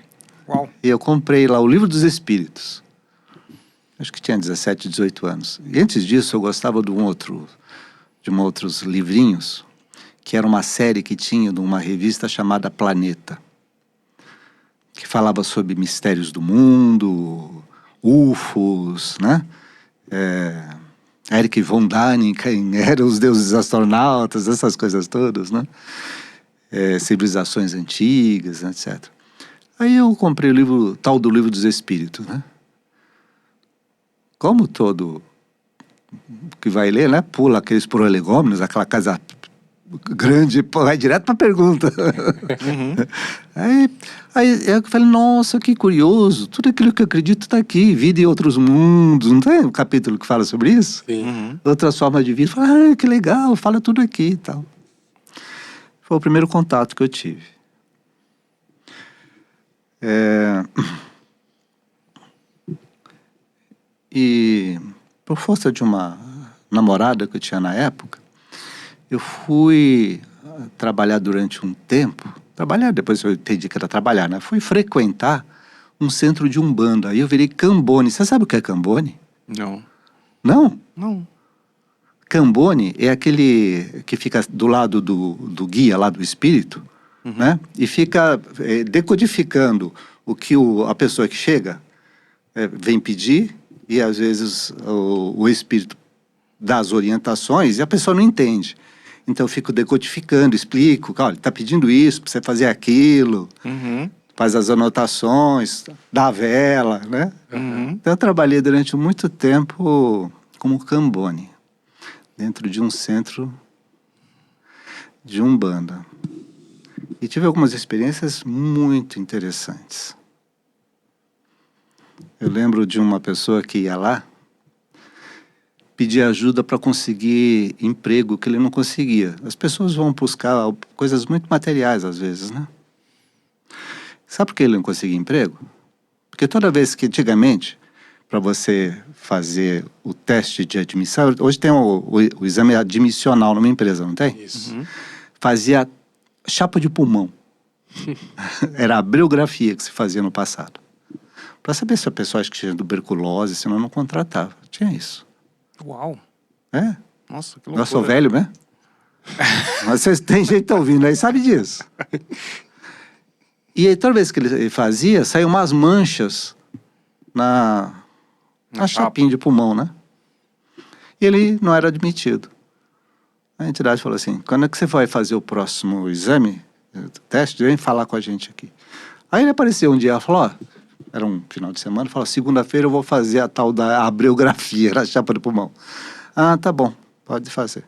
Uau. E eu comprei lá o Livro dos Espíritos. Acho que tinha 17, 18 anos. E antes disso eu gostava de outros livrinhos, que era uma série que tinha de uma revista chamada Planeta, que falava sobre mistérios do mundo, UFOs, né? Erich von Däniken eram os deuses astronautas, essas coisas todas, né? Civilizações antigas, etc. Aí eu comprei o tal do Livro dos Espíritos, né? Como todo que vai ler, né? Pula aqueles prolegômenos, aquela casa grande, vai direto para a pergunta. Aí eu falei, nossa, que curioso, tudo aquilo que eu acredito está aqui, vida em outros mundos, não tem um capítulo que fala sobre isso? Sim. Outras formas de vida, fala, que legal, fala tudo aqui e tal. Foi o primeiro contato que eu tive. E por força de uma namorada que eu tinha na época, eu fui trabalhar durante um tempo. Trabalhar, depois eu entendi que era trabalhar, né? Fui frequentar um centro de Umbanda. Aí eu virei Cambone. Você sabe o que é Cambone? Não. Não? Não. Cambone é aquele que fica do lado do guia lá do espírito, né? E fica decodificando o que a pessoa que chega vem pedir, e às vezes o espírito dá as orientações e a pessoa não entende. Então eu fico decodificando, explico, olha, ele está pedindo isso para você fazer aquilo, faz as anotações, dá a vela, né? Então eu trabalhei durante muito tempo como Cambone, dentro de um centro de Umbanda. E tive algumas experiências muito interessantes. Eu lembro de uma pessoa que ia lá pedir ajuda para conseguir emprego que ele não conseguia. As pessoas vão buscar coisas muito materiais às vezes, né? Sabe por que ele não conseguia emprego? Porque toda vez que antigamente, para você fazer o teste de admissão, hoje tem o exame admissional numa empresa, não tem? Isso. Fazia chapa de pulmão. Era a biografia que se fazia no passado. Para saber se a pessoa acha que tinha tuberculose, senão não contratava. Tinha isso. Uau. É? Nossa, que loucura. Eu sou velho, né? Mas vocês têm gente que tá ouvindo aí, sabe disso. E aí, toda vez que ele fazia, saíam umas manchas na chapinha de pulmão, né? E ele não era admitido. A entidade falou assim, quando é que você vai fazer o próximo exame, teste, vem falar com a gente aqui. Aí ele apareceu um dia e falou, ó, era um final de semana, falou, segunda-feira eu vou fazer a tal da abriografia, era a chapa do pulmão. Ah, tá bom, pode fazer.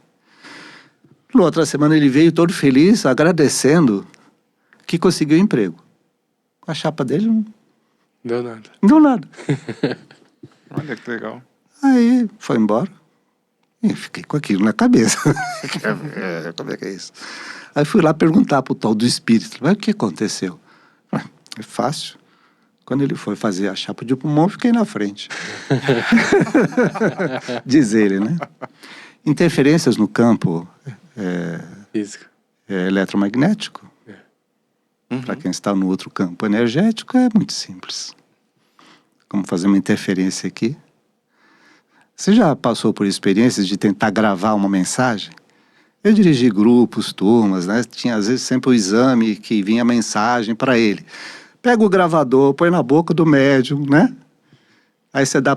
Na outra semana ele veio todo feliz, agradecendo que conseguiu emprego. A chapa dele não Deu nada. deu nada. Olha que legal. Aí foi embora. E fiquei com aquilo na cabeça. Como é que é isso? Aí fui lá perguntar pro tal do espírito, mas o que aconteceu? É fácil. Quando ele foi fazer a chapa de pulmão, eu fiquei na frente. Diz ele, né? Interferências no campo Física. eletromagnético, para quem está no outro campo energético, é muito simples. Como fazer uma interferência aqui. Você já passou por experiências de tentar gravar uma mensagem? Eu dirigi grupos, turmas, né? Tinha às vezes sempre o exame que vinha a mensagem para ele. Pega o gravador, põe na boca do médium, né? Aí você dá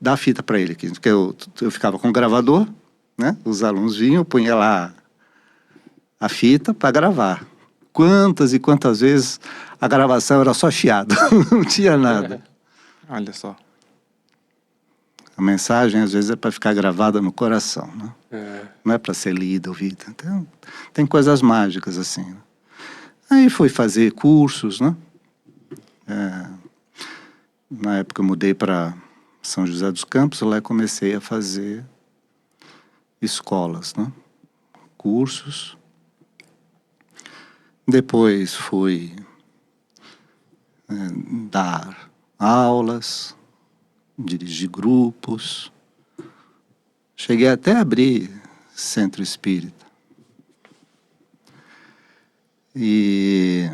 a fita para ele aqui. Porque eu ficava com o gravador, né? Os alunos vinham, punha lá a fita para gravar. Quantas e quantas vezes a gravação era só chiado, não tinha nada. Olha só. A mensagem, às vezes, é para ficar gravada no coração, né? É. Não é para ser lida, ouvida. Então, tem coisas mágicas, assim. Né? Aí fui fazer cursos, né? Na época eu mudei para São José dos Campos, lá eu comecei a fazer escolas, né? Cursos. Depois fui dar aulas, dirigir grupos. Cheguei até a abrir centro espírita. E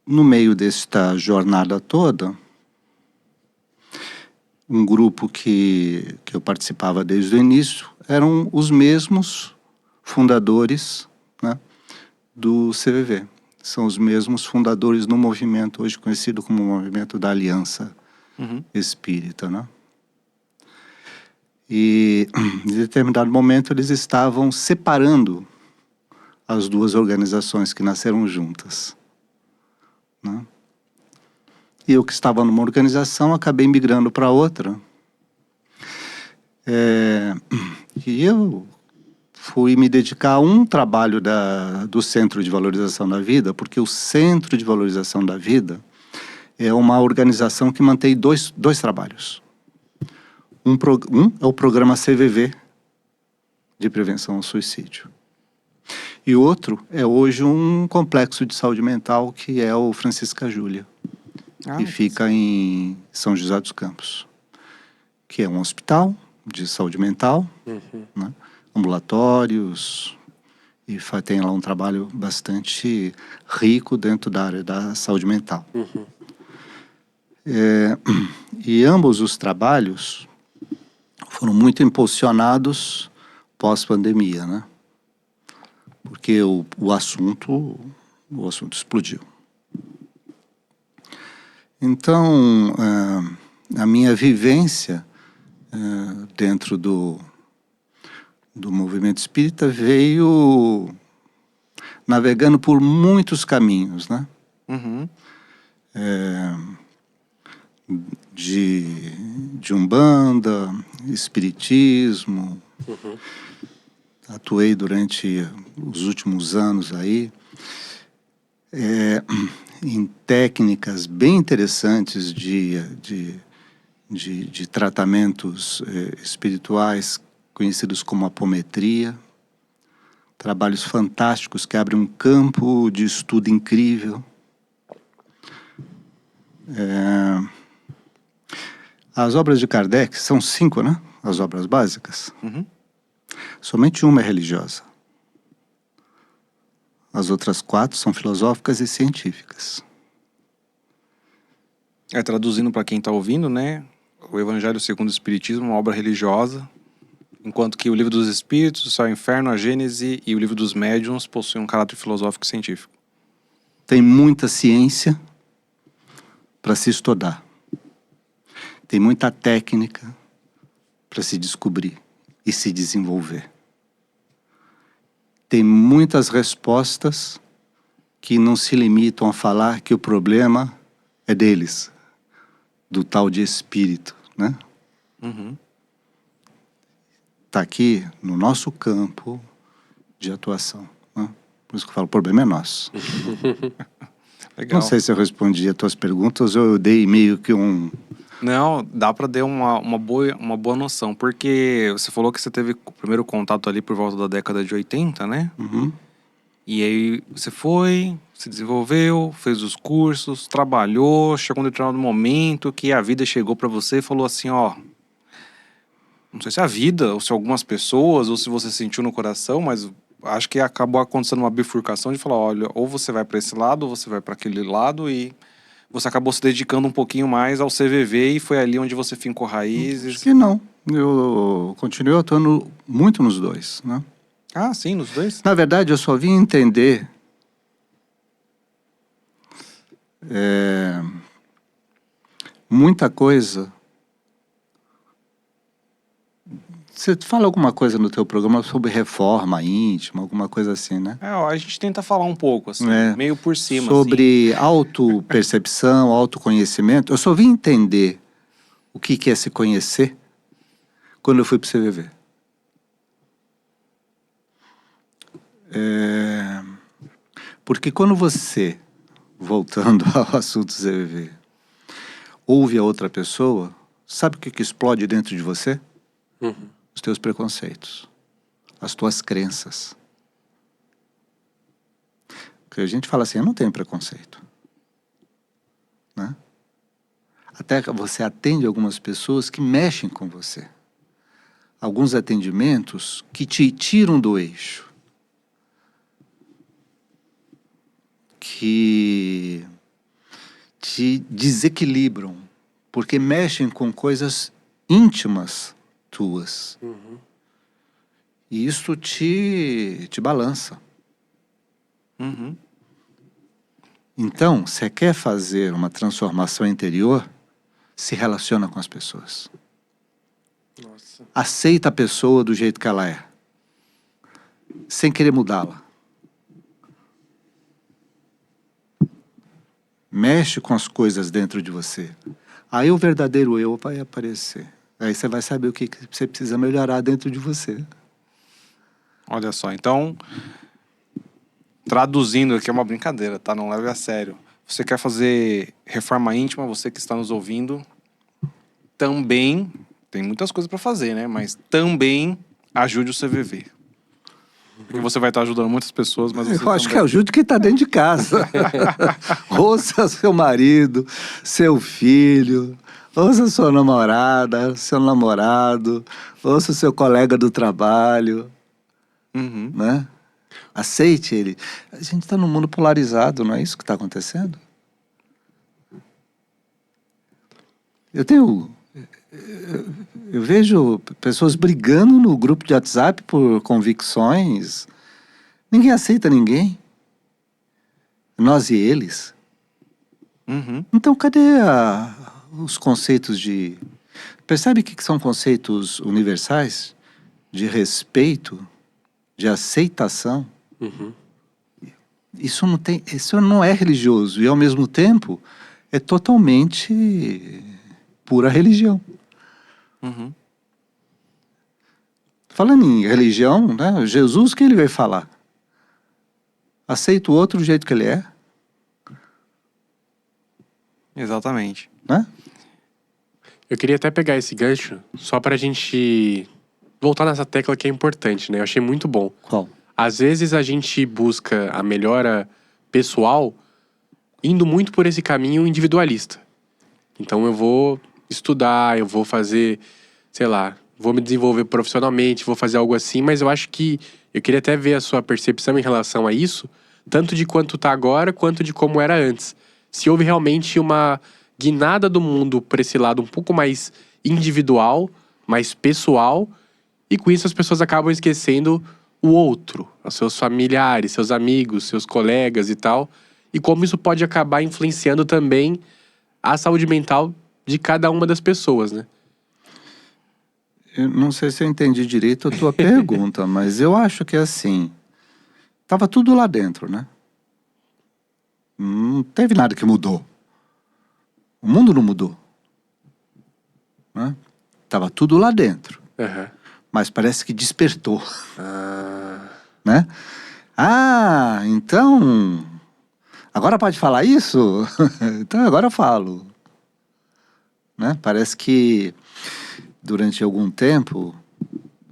no meio desta jornada toda, um grupo que eu participava desde o início eram os mesmos fundadores, né, do CVV. São os mesmos fundadores do movimento, hoje conhecido como Movimento da Aliança Espírita, né? E, em determinado momento, eles estavam separando as duas organizações que nasceram juntas, né? E eu que estava numa organização, acabei migrando para outra. E eu fui me dedicar a um trabalho do Centro de Valorização da Vida, porque o Centro de Valorização da Vida é uma organização que mantém dois trabalhos. Um é o programa CVV, de prevenção ao suicídio. E outro é hoje um complexo de saúde mental, que é o Francisca Júlia, que fica em São José dos Campos, que é um hospital de saúde mental, né? Ambulatórios, e tem lá um trabalho bastante rico dentro da área da saúde mental. E ambos os trabalhos foram muito impulsionados pós-pandemia, né? Porque o assunto explodiu. Então, a minha vivência dentro do movimento espírita veio navegando por muitos caminhos, né? De Umbanda, Espiritismo. Atuei durante os últimos anos aí em técnicas bem interessantes de tratamentos espirituais conhecidos como apometria. Trabalhos fantásticos que abrem um campo de estudo incrível. As obras de Kardec são 5, né? As obras básicas. Uhum. Somente uma é religiosa. As outras 4 são filosóficas e científicas. Traduzindo para quem está ouvindo, né? O Evangelho segundo o Espiritismo é uma obra religiosa, enquanto que o Livro dos Espíritos, o Céu e o Inferno, a Gênese e o Livro dos Médiuns possuem um caráter filosófico e científico. Tem muita ciência para se estudar. Tem muita técnica para se descobrir e se desenvolver. Tem muitas respostas que não se limitam a falar que o problema é deles, do tal de espírito, né? Uhum. Está aqui no nosso campo de atuação, né? Por isso que eu falo, o problema é nosso. Legal. Não sei se eu respondi as tuas perguntas ou eu dei meio que um... Não, dá para ter uma boa noção, porque você falou que você teve o primeiro contato ali por volta da década de 80, né? Uhum. E aí você foi, se desenvolveu, fez os cursos, trabalhou, chegou um determinado momento que a vida chegou para você e falou assim, ó, não sei se a vida, ou se algumas pessoas, ou se você sentiu no coração, mas acho que acabou acontecendo uma bifurcação de falar, olha, ou você vai para esse lado, ou você vai para aquele lado, e você acabou se dedicando um pouquinho mais ao CVV e foi ali onde você fincou raízes. Acho que não. Eu continuo atuando muito nos dois, né? Ah, sim, nos dois? Na verdade, eu só vim entender muita coisa. Você fala alguma coisa no teu programa sobre reforma íntima, alguma coisa assim, né? Ó, a gente tenta falar um pouco, assim, meio por cima. Sobre autopercepção, autoconhecimento. Eu só vim entender o que é se conhecer quando eu fui para o CVV. Porque quando você, voltando ao assunto CVV, ouve a outra pessoa, sabe o que explode dentro de você? Uhum. Os teus preconceitos, as tuas crenças. Porque a gente fala assim, eu não tenho preconceito. Né? Até que você atende algumas pessoas que mexem com você. Alguns atendimentos que te tiram do eixo. Que te desequilibram. Porque mexem com coisas íntimas tuas. Uhum. E isso te balança. Uhum. Então, você quer fazer uma transformação interior, se relaciona com as pessoas. Nossa. Aceita a pessoa do jeito que ela é. Sem querer mudá-la. Mexe com as coisas dentro de você. Aí o verdadeiro eu vai aparecer. Aí você vai saber o que você precisa melhorar dentro de você. Olha só, então, traduzindo aqui é uma brincadeira, tá? Não leve a sério. Você quer fazer reforma íntima, você que está nos ouvindo, também, tem muitas coisas para fazer, né? Mas também ajude o CVV. Porque você vai estar ajudando muitas pessoas, mas você Eu acho que ajude quem está dentro de casa. Ouça seu marido, seu filho, ouça sua namorada, seu namorado, ouça seu colega do trabalho, Uhum. né? Aceite ele. A gente está num mundo polarizado, não é isso que está acontecendo? Eu vejo pessoas brigando no grupo de WhatsApp por convicções. Ninguém aceita ninguém. Nós e eles. Uhum. Então, cadê os conceitos de... Percebe que são conceitos universais? De respeito, de aceitação. Uhum. Isso não é religioso. E, ao mesmo tempo, é totalmente pura religião. Uhum. Falando em religião, né? Jesus, o que ele veio falar? Aceita o outro do jeito que ele é. Exatamente. né? Eu queria até pegar esse gancho só pra gente voltar nessa tecla que é importante, né? Eu achei muito bom. Qual? Às vezes a gente busca a melhora pessoal indo muito por esse caminho individualista. Então eu vou estudar, eu vou fazer, sei lá, vou me desenvolver profissionalmente, vou fazer algo assim, mas eu acho que eu queria até ver a sua percepção em relação a isso, tanto de quanto tá agora, quanto de como era antes. Se houve realmente uma guinada do mundo para esse lado um pouco mais individual, mais pessoal, e com isso as pessoas acabam esquecendo o outro, os seus familiares, seus amigos, seus colegas e tal, e como isso pode acabar influenciando também a saúde mental de cada uma das pessoas, né? Eu não sei se eu entendi direito a tua pergunta, mas eu acho que é assim, tava tudo lá dentro, né? Não teve nada que mudou. O mundo não mudou, né? Tava tudo lá dentro, Aham. mas parece que despertou, né? Ah, então agora pode falar isso? Então agora eu falo, né? Parece que durante algum tempo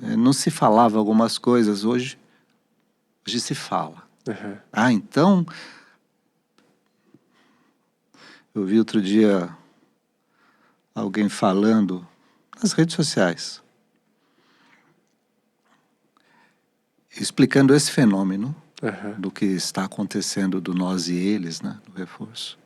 não se falava algumas coisas, hoje se fala. Aham. Ah, então eu vi outro dia alguém falando nas redes sociais, explicando esse fenômeno Aham. do que está acontecendo do nós e eles, né, do reforço.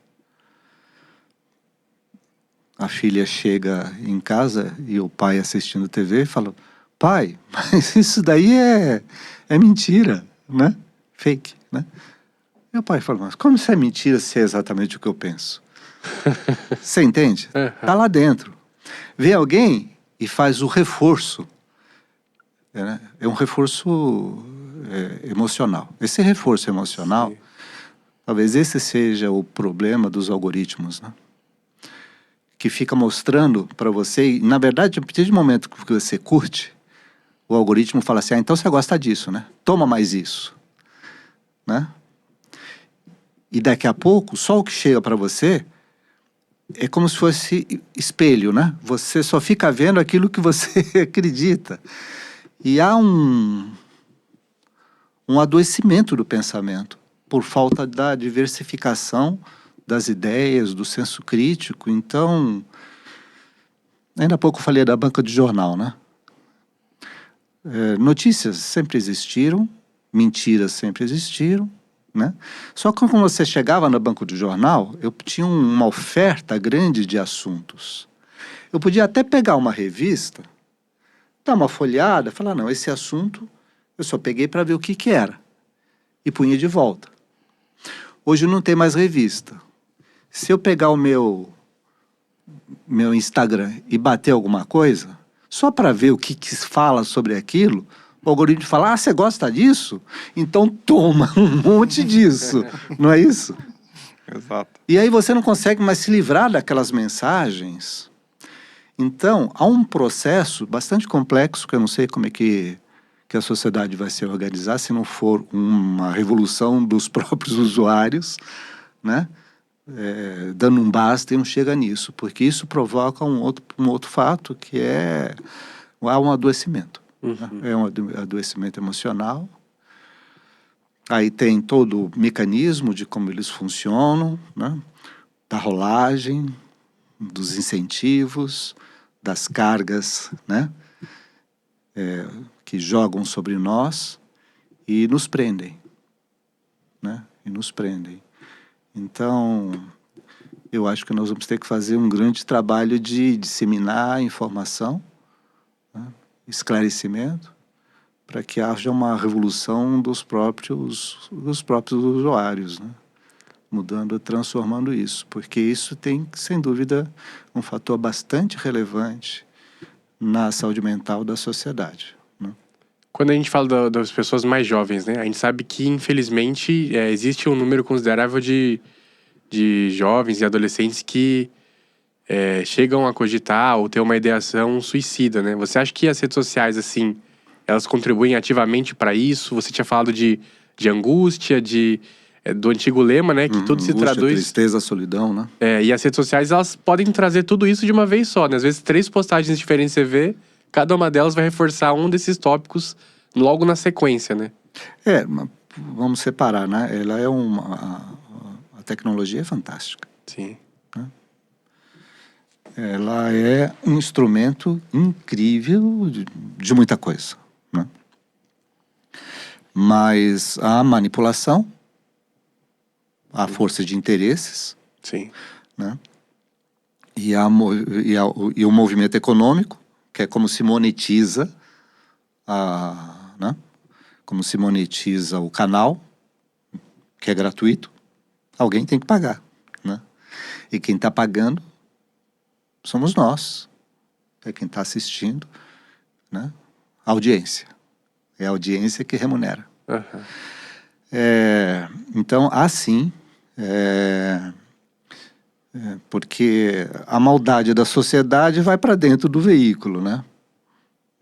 A filha chega em casa e o pai assistindo TV fala: pai, mas isso daí é mentira, né? Fake, né? E o pai fala: mas como isso é mentira se é exatamente o que eu penso? Você entende? Tá lá dentro. Vem alguém e faz o reforço. Né? É um reforço emocional. Esse reforço emocional, Sim. talvez esse seja o problema dos algoritmos, né? Que fica mostrando para você, e na verdade, a partir do momento que você curte, o algoritmo fala assim: ah, então você gosta disso, né? Toma mais isso, né? E daqui a pouco, só o que chega para você é como se fosse espelho, né? Você só fica vendo aquilo que você acredita. E há um adoecimento do pensamento por falta da diversificação das ideias, do senso crítico. Então, ainda há pouco eu falei da banca de jornal, né? Notícias sempre existiram, mentiras sempre existiram, né? Só que quando você chegava no banco de jornal, eu tinha uma oferta grande de assuntos. Eu podia até pegar uma revista, dar uma folhada, falar: não, esse assunto eu só peguei para ver o que era, e punha de volta. Hoje não tem mais revista. Se eu pegar o meu Instagram e bater alguma coisa, só para ver o que fala sobre aquilo, o algoritmo fala: ah, você gosta disso? Então toma um monte disso. Não é isso? Exato. E aí você não consegue mais se livrar daquelas mensagens. Então, há um processo bastante complexo, que eu não sei como é que a sociedade vai se organizar se não for uma revolução dos próprios usuários, né? Dando um basta e um chega nisso, porque isso provoca um outro fato, que há um adoecimento. Né? É um adoecimento emocional. Aí tem todo o mecanismo de como eles funcionam, né? Da rolagem, dos incentivos, das cargas, né? Que jogam sobre nós e nos prendem, né? E nos prendem. Então, eu acho que nós vamos ter que fazer um grande trabalho de disseminar informação, né? Esclarecimento, para que haja uma revolução dos próprios usuários, né? Mudando, transformando isso, porque isso tem, sem dúvida, um fator bastante relevante na saúde mental da sociedade, né? Quando a gente fala das pessoas mais jovens, né? A gente sabe que, infelizmente, existe um número considerável de jovens e adolescentes que chegam a cogitar ou ter uma ideação suicida, né? Você acha que as redes sociais, assim, elas contribuem ativamente para isso? Você tinha falado de angústia, de do antigo lema, né? Que tudo se Angústia, traduz... tristeza, solidão, né? E as redes sociais, elas podem trazer tudo isso de uma vez só, né? Às vezes 3 postagens diferentes você vê, cada uma delas vai reforçar um desses tópicos logo na sequência, né? Vamos separar, né? Ela é a tecnologia é fantástica. Sim. Ela é um instrumento incrível de muita coisa, né? Mas a manipulação, a força de interesses, Sim. né? E o movimento econômico, que é como se monetiza né? Como se monetiza o canal, que é gratuito, alguém tem que pagar, né? E quem está pagando somos nós, é quem está assistindo, né? A audiência. É a audiência que remunera. Uhum. Então, assim, porque a maldade da sociedade vai para dentro do veículo, né?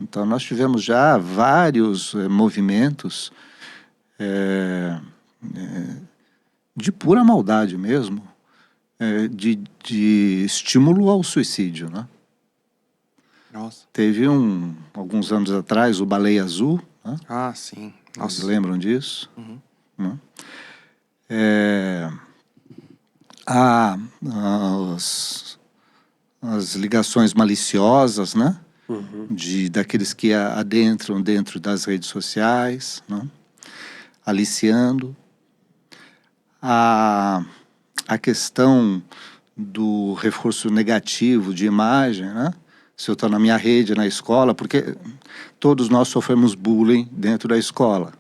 Então, nós tivemos já vários movimentos de pura maldade mesmo, de estímulo ao suicídio, né? Nossa. Teve alguns anos atrás, o Baleia Azul, né? Ah, sim. Nossa. Vocês lembram disso? Uhum. Né? As ligações maliciosas, né? Uhum. Daqueles que adentram dentro das redes sociais, né? Aliciando. A questão do reforço negativo de imagem, né? Se eu estou na minha rede, na escola, porque todos nós sofremos bullying dentro da escola,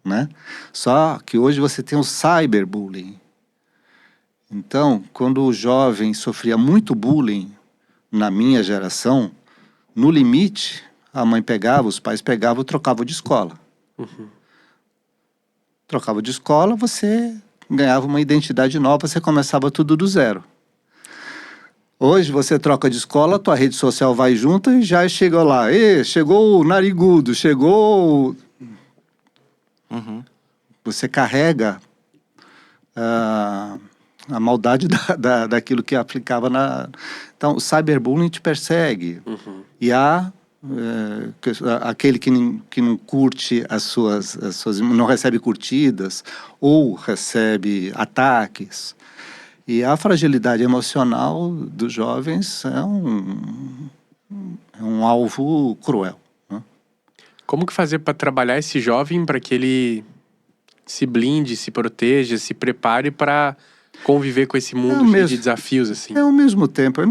né? Só que hoje você tem o cyberbullying. Então, quando o jovem sofria muito bullying, na minha geração, no limite, a mãe pegava, os pais pegavam e trocavam de escola. Uhum. Trocava de escola, você ganhava uma identidade nova, você começava tudo do zero. Hoje você troca de escola, tua rede social vai junto e já chega lá. Chegou o narigudo, chegou... Uhum. Você carrega a maldade daquilo que aplicava na... Então, o cyberbullying te persegue. Uhum. E aquele que não curte as suas... não recebe curtidas ou recebe ataques. E a fragilidade emocional dos jovens é um alvo cruel, né? Como que fazer para trabalhar esse jovem para que ele se blinde, se proteja, se prepare para conviver com esse mundo cheio de desafios, assim? Ao mesmo tempo, eu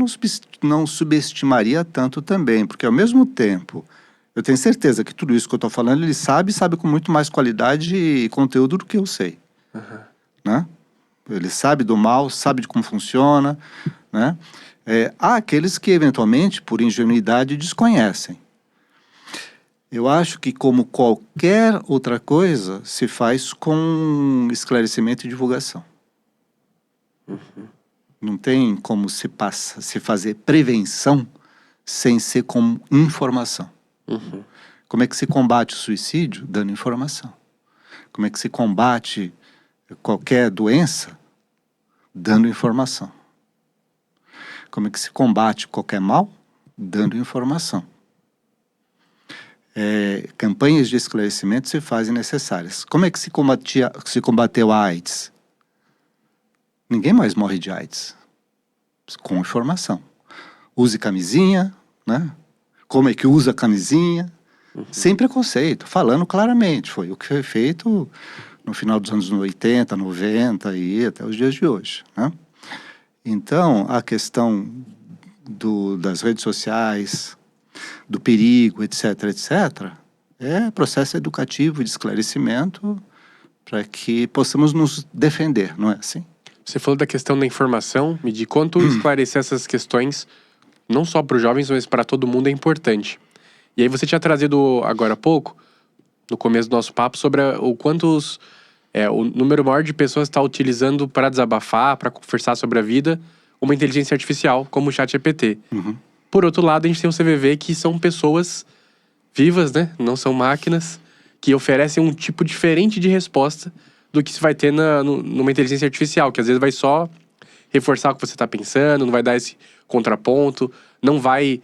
não subestimaria tanto também, porque ao mesmo tempo, eu tenho certeza que tudo isso que eu estou falando, ele sabe com muito mais qualidade e conteúdo do que eu sei. Uhum. Né? Ele sabe do mal, sabe de como funciona, né? Há aqueles que, eventualmente, por ingenuidade, desconhecem. Eu acho que, como qualquer outra coisa, se faz com esclarecimento e divulgação. Uhum. Não tem como se fazer prevenção sem ser com informação. Uhum. Como é que se combate o suicídio? Dando informação. Como é que se combate qualquer doença? Dando informação. Como é que se combate qualquer mal? Dando informação. Campanhas de esclarecimento se fazem necessárias. Como é que se combateu a AIDS? Ninguém mais morre de AIDS. Com informação. Use camisinha, né? Como é que usa a camisinha? Uhum. Sem preconceito, falando claramente. Foi o que foi feito no final dos anos 80, 90 e até os dias de hoje, né? Então, a questão das redes sociais, do perigo, etc., é processo educativo de esclarecimento para que possamos nos defender, não é assim? Você falou da questão da informação, me diz quanto esclarecer essas questões, não só para os jovens, mas para todo mundo é importante. E aí você tinha trazido agora há pouco, no começo do nosso papo, sobre o quanto o número maior de pessoas está utilizando para desabafar, para conversar sobre a vida, uma inteligência artificial, como o ChatGPT. Uhum. Por outro lado, a gente tem o CVV, que são pessoas vivas, né? Não são máquinas, que oferecem um tipo diferente de resposta do que se vai ter numa inteligência artificial, que às vezes vai só reforçar o que você está pensando, não vai dar esse contraponto, não vai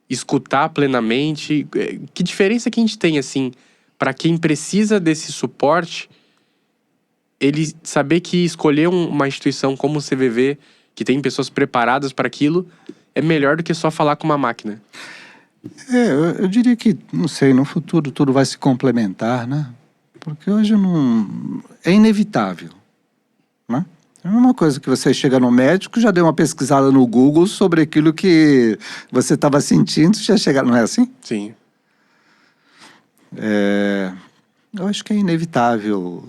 escutar plenamente. Que diferença que a gente tem, assim, para quem precisa desse suporte, ele saber que escolher uma instituição como o CVV, que tem pessoas preparadas para aquilo, é melhor do que só falar com uma máquina. Eu diria que, não sei, no futuro tudo vai se complementar, né? Porque hoje não... é inevitável, né? É uma coisa que você chega no médico, já deu uma pesquisada no Google sobre aquilo que você estava sentindo, já chega, não é assim? Sim. Eu acho que é inevitável.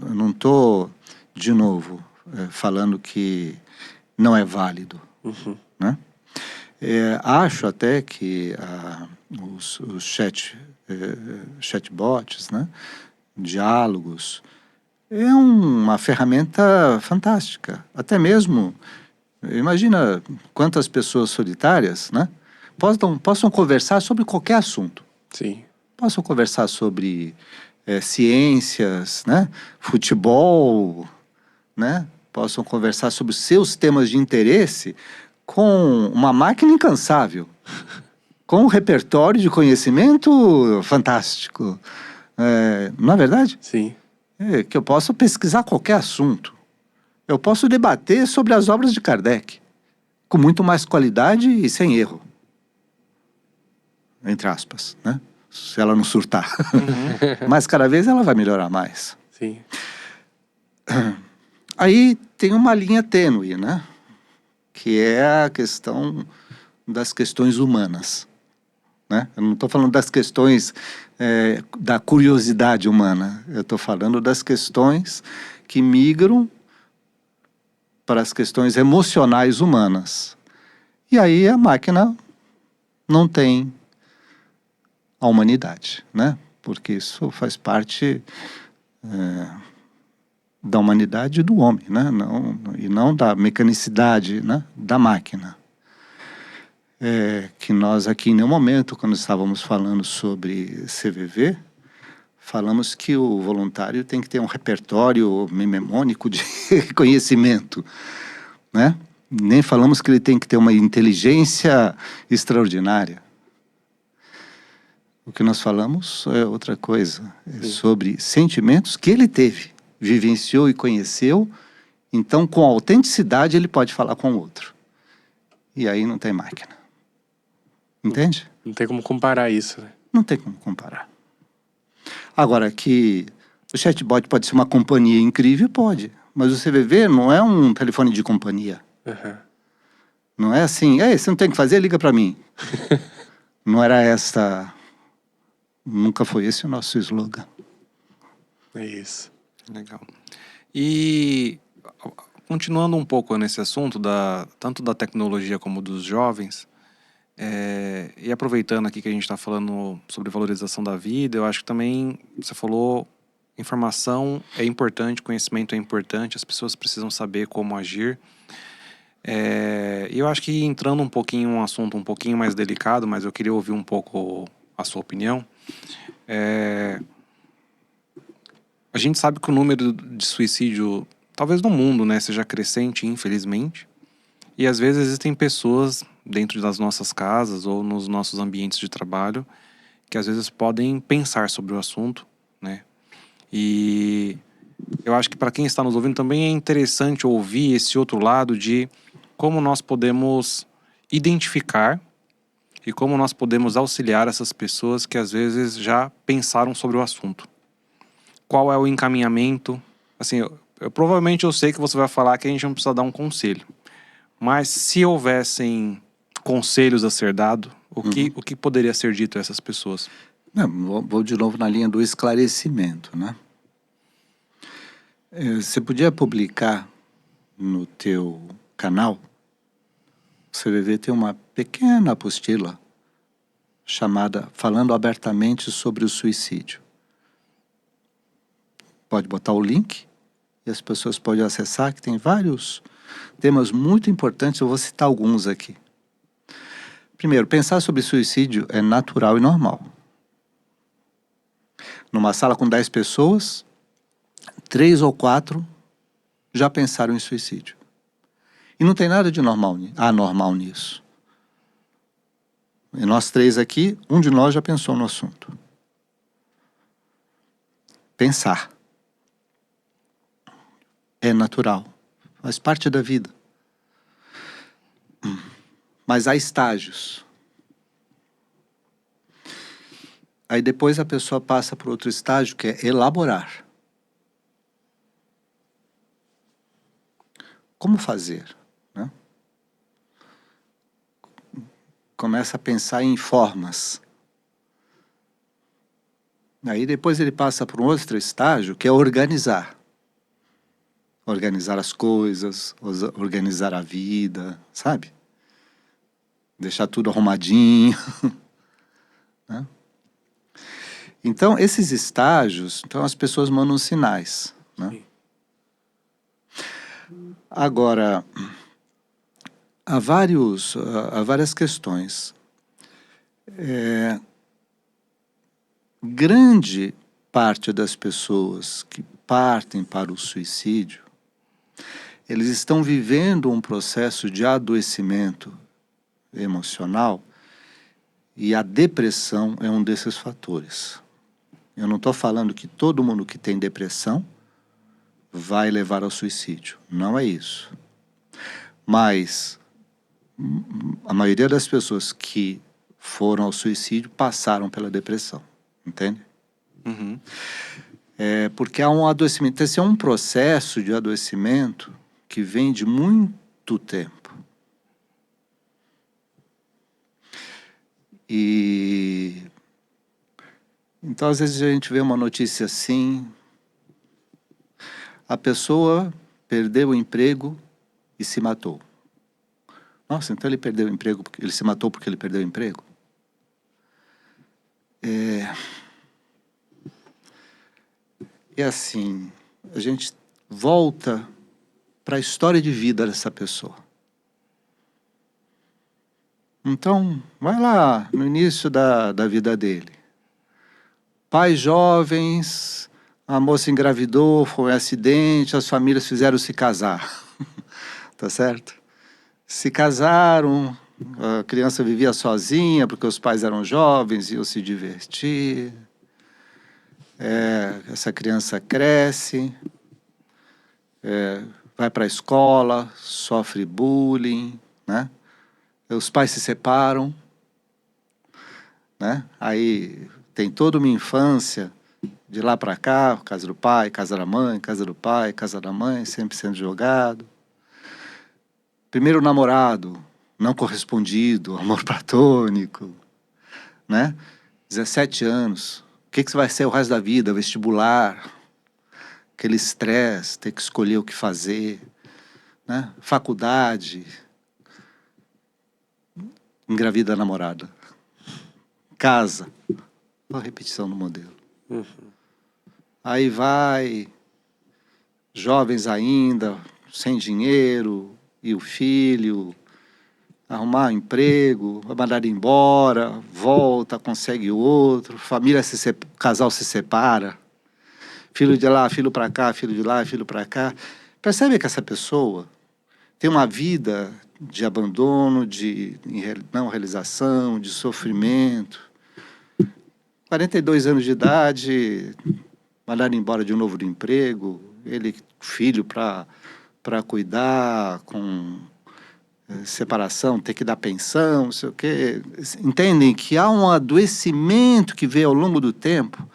Eu não estou, de novo, falando que não é válido, né? Acho até que os chatbots, né, diálogos, é uma ferramenta fantástica. Até mesmo, imagina quantas pessoas solitárias, né, possam conversar sobre qualquer assunto. Sim. Possam conversar sobre ciências, né, futebol, né, possam conversar sobre seus temas de interesse com uma máquina incansável, com um repertório de conhecimento fantástico. Não é verdade? Sim. Que eu posso pesquisar qualquer assunto. Eu posso debater sobre as obras de Kardec, com muito mais qualidade e sem erro. Entre aspas, né? Se ela não surtar. Mas cada vez ela vai melhorar mais. Sim. Aí tem uma linha tênue, né? Que é a questão das questões humanas, né? Eu não estou falando das questões da curiosidade humana. Eu estou falando das questões que migram para as questões emocionais humanas. E aí a máquina não tem a humanidade, né? Porque isso faz parte da humanidade do homem, né? E não da mecanicidade, né, da máquina. Que nós aqui, em nenhum momento, quando estávamos falando sobre CVV, falamos que o voluntário tem que ter um repertório mnemônico de conhecimento, né? Nem falamos que ele tem que ter uma inteligência extraordinária. O que nós falamos é outra coisa, sobre sentimentos que ele teve, vivenciou e conheceu, então com autenticidade ele pode falar com o outro. E aí não tem máquina. Entende? Não tem como comparar isso, né? Não tem como comparar. Agora, que o chatbot pode ser uma companhia incrível, pode. Mas o CVV não é um telefone de companhia. Uhum. Não é assim, você não tem o que fazer, liga para mim. Não era esta... Nunca foi esse o nosso slogan. É isso. Legal. E continuando um pouco nesse assunto, tanto da tecnologia como dos jovens, e aproveitando aqui que a gente está falando sobre valorização da vida, eu acho que também, você falou, informação é importante, conhecimento é importante, as pessoas precisam saber como agir. E eu acho que entrando um pouquinho em um assunto um pouquinho mais delicado, mas eu queria ouvir um pouco a sua opinião. A gente sabe que o número de suicídio, talvez no mundo, né, seja crescente, infelizmente. E às vezes existem pessoas dentro das nossas casas ou nos nossos ambientes de trabalho que às vezes podem pensar sobre o assunto, né? E eu acho que para quem está nos ouvindo também é interessante ouvir esse outro lado de como nós podemos identificar e como nós podemos auxiliar essas pessoas que às vezes já pensaram sobre o assunto. Qual é o encaminhamento? Assim, provavelmente eu sei que você vai falar que a gente não precisa dar um conselho. Mas se houvessem conselhos a ser dado, o que poderia ser dito a essas pessoas? Vou de novo na linha do esclarecimento, né? Você podia publicar no teu canal, o CVV tem uma pequena apostila chamada Falando Abertamente sobre o Suicídio. Pode botar o link e as pessoas podem acessar, que tem vários temas muito importantes, eu vou citar alguns aqui. Primeiro, pensar sobre suicídio é natural e normal. Numa sala com 10 pessoas, 3 ou 4 já pensaram em suicídio. E não tem nada de anormal nisso. E nós 3 aqui, um de nós já pensou no assunto. Pensar é natural, faz parte da vida. Mas há estágios. Aí depois a pessoa passa para outro estágio, que é elaborar. Como fazer? Né? Começa a pensar em formas. Aí depois ele passa para um outro estágio, que é organizar. Organizar as coisas, organizar a vida, sabe? Deixar tudo arrumadinho. Né? Então, esses estágios, então as pessoas mandam sinais. Né? Agora, há várias questões. Grande parte das pessoas que partem para o suicídio, eles estão vivendo um processo de adoecimento emocional e a depressão é um desses fatores. Eu não estou falando que todo mundo que tem depressão vai levar ao suicídio. Não é isso. Mas a maioria das pessoas que foram ao suicídio passaram pela depressão. Entende? Uhum. Porque há um adoecimento. Esse é um processo de adoecimento que vem de muito tempo. E então, às vezes, a gente vê uma notícia assim: a pessoa perdeu o emprego e se matou. Nossa, então ele perdeu o emprego, ele se matou porque ele perdeu o emprego? E assim, a gente volta para a história de vida dessa pessoa. Então, vai lá no início da vida dele. Pais jovens, a moça engravidou, foi um acidente, as famílias fizeram se casar. Tá certo? Se casaram, a criança vivia sozinha porque os pais eram jovens, iam se divertir. Essa criança cresce, vai para a escola, sofre bullying, né? Os pais se separam, né? Aí tem toda uma infância de lá para cá, casa do pai, casa da mãe, casa do pai, casa da mãe, sempre sendo jogado. Primeiro namorado, não correspondido, amor platônico, né? 17 anos, o que você vai ser o resto da vida? Vestibular, aquele estresse, ter que escolher o que fazer, né? Faculdade, engravida a namorada, casa, uma repetição do modelo. Aí vai, jovens ainda, sem dinheiro, e o filho, arrumar um emprego, vai mandar embora, volta, consegue outro, casal se separa, filho de lá, filho para cá, filho de lá, filho para cá. Percebe que essa pessoa tem uma vida de abandono, de não realização, de sofrimento. 42 anos de idade, mandar embora de novo do emprego, ele, filho para cuidar, com separação, ter que dar pensão, não sei o quê. Entendem que há um adoecimento que veio ao longo do tempo,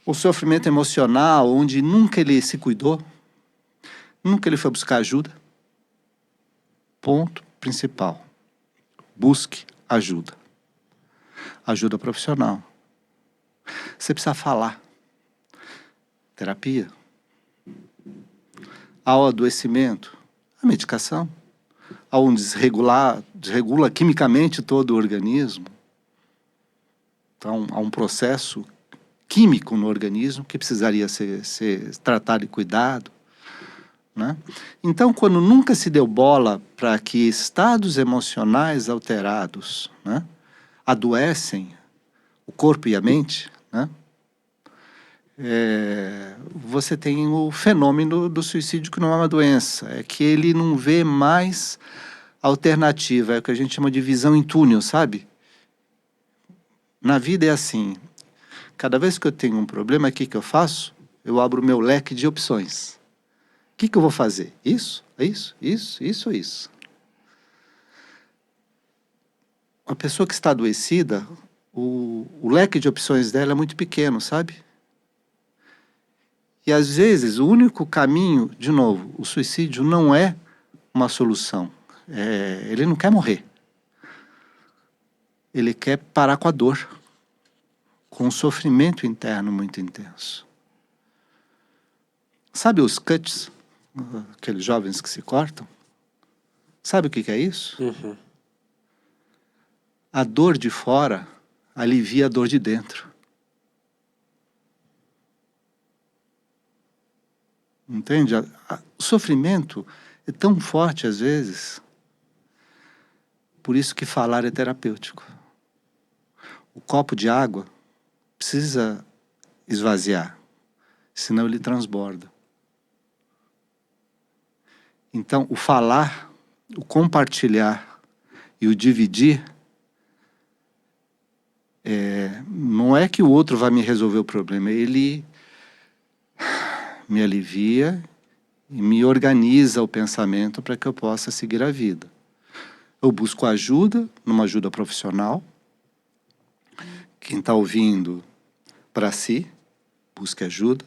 o sofrimento emocional, onde nunca ele se cuidou, nunca ele foi buscar ajuda. Ponto principal. Busque ajuda. Ajuda profissional. Você precisa falar. Terapia. Ao adoecimento, a medicação. Ao desregula quimicamente todo o organismo. Então, há um processo químico no organismo que precisaria ser tratado e cuidado. Né? Então, quando nunca se deu bola para que estados emocionais alterados, né, adoecem o corpo e a mente, né, você tem o fenômeno do suicídio, que não é uma doença, é que ele não vê mais alternativa, é o que a gente chama de visão em túnel, sabe? Na vida é assim, cada vez que eu tenho um problema, o que eu faço? Eu abro o meu leque de opções. O que eu vou fazer? Isso, isso ou isso? A pessoa que está adoecida, o leque de opções dela é muito pequeno, sabe? E às vezes o único caminho, de novo, o suicídio não é uma solução. Ele não quer morrer. Ele quer parar com a dor, com um sofrimento interno muito intenso. Sabe os cuts? Aqueles jovens que se cortam? Sabe o que é isso? Uhum. A dor de fora alivia a dor de dentro. Entende? O sofrimento é tão forte às vezes. Por isso que falar é terapêutico. O copo de água precisa esvaziar, senão ele transborda. Então, o falar, o compartilhar e o dividir, não é que o outro vai me resolver o problema, ele me alivia e me organiza o pensamento para que eu possa seguir a vida. Eu busco ajuda, numa ajuda profissional. Quem está ouvindo, para si, busque ajuda.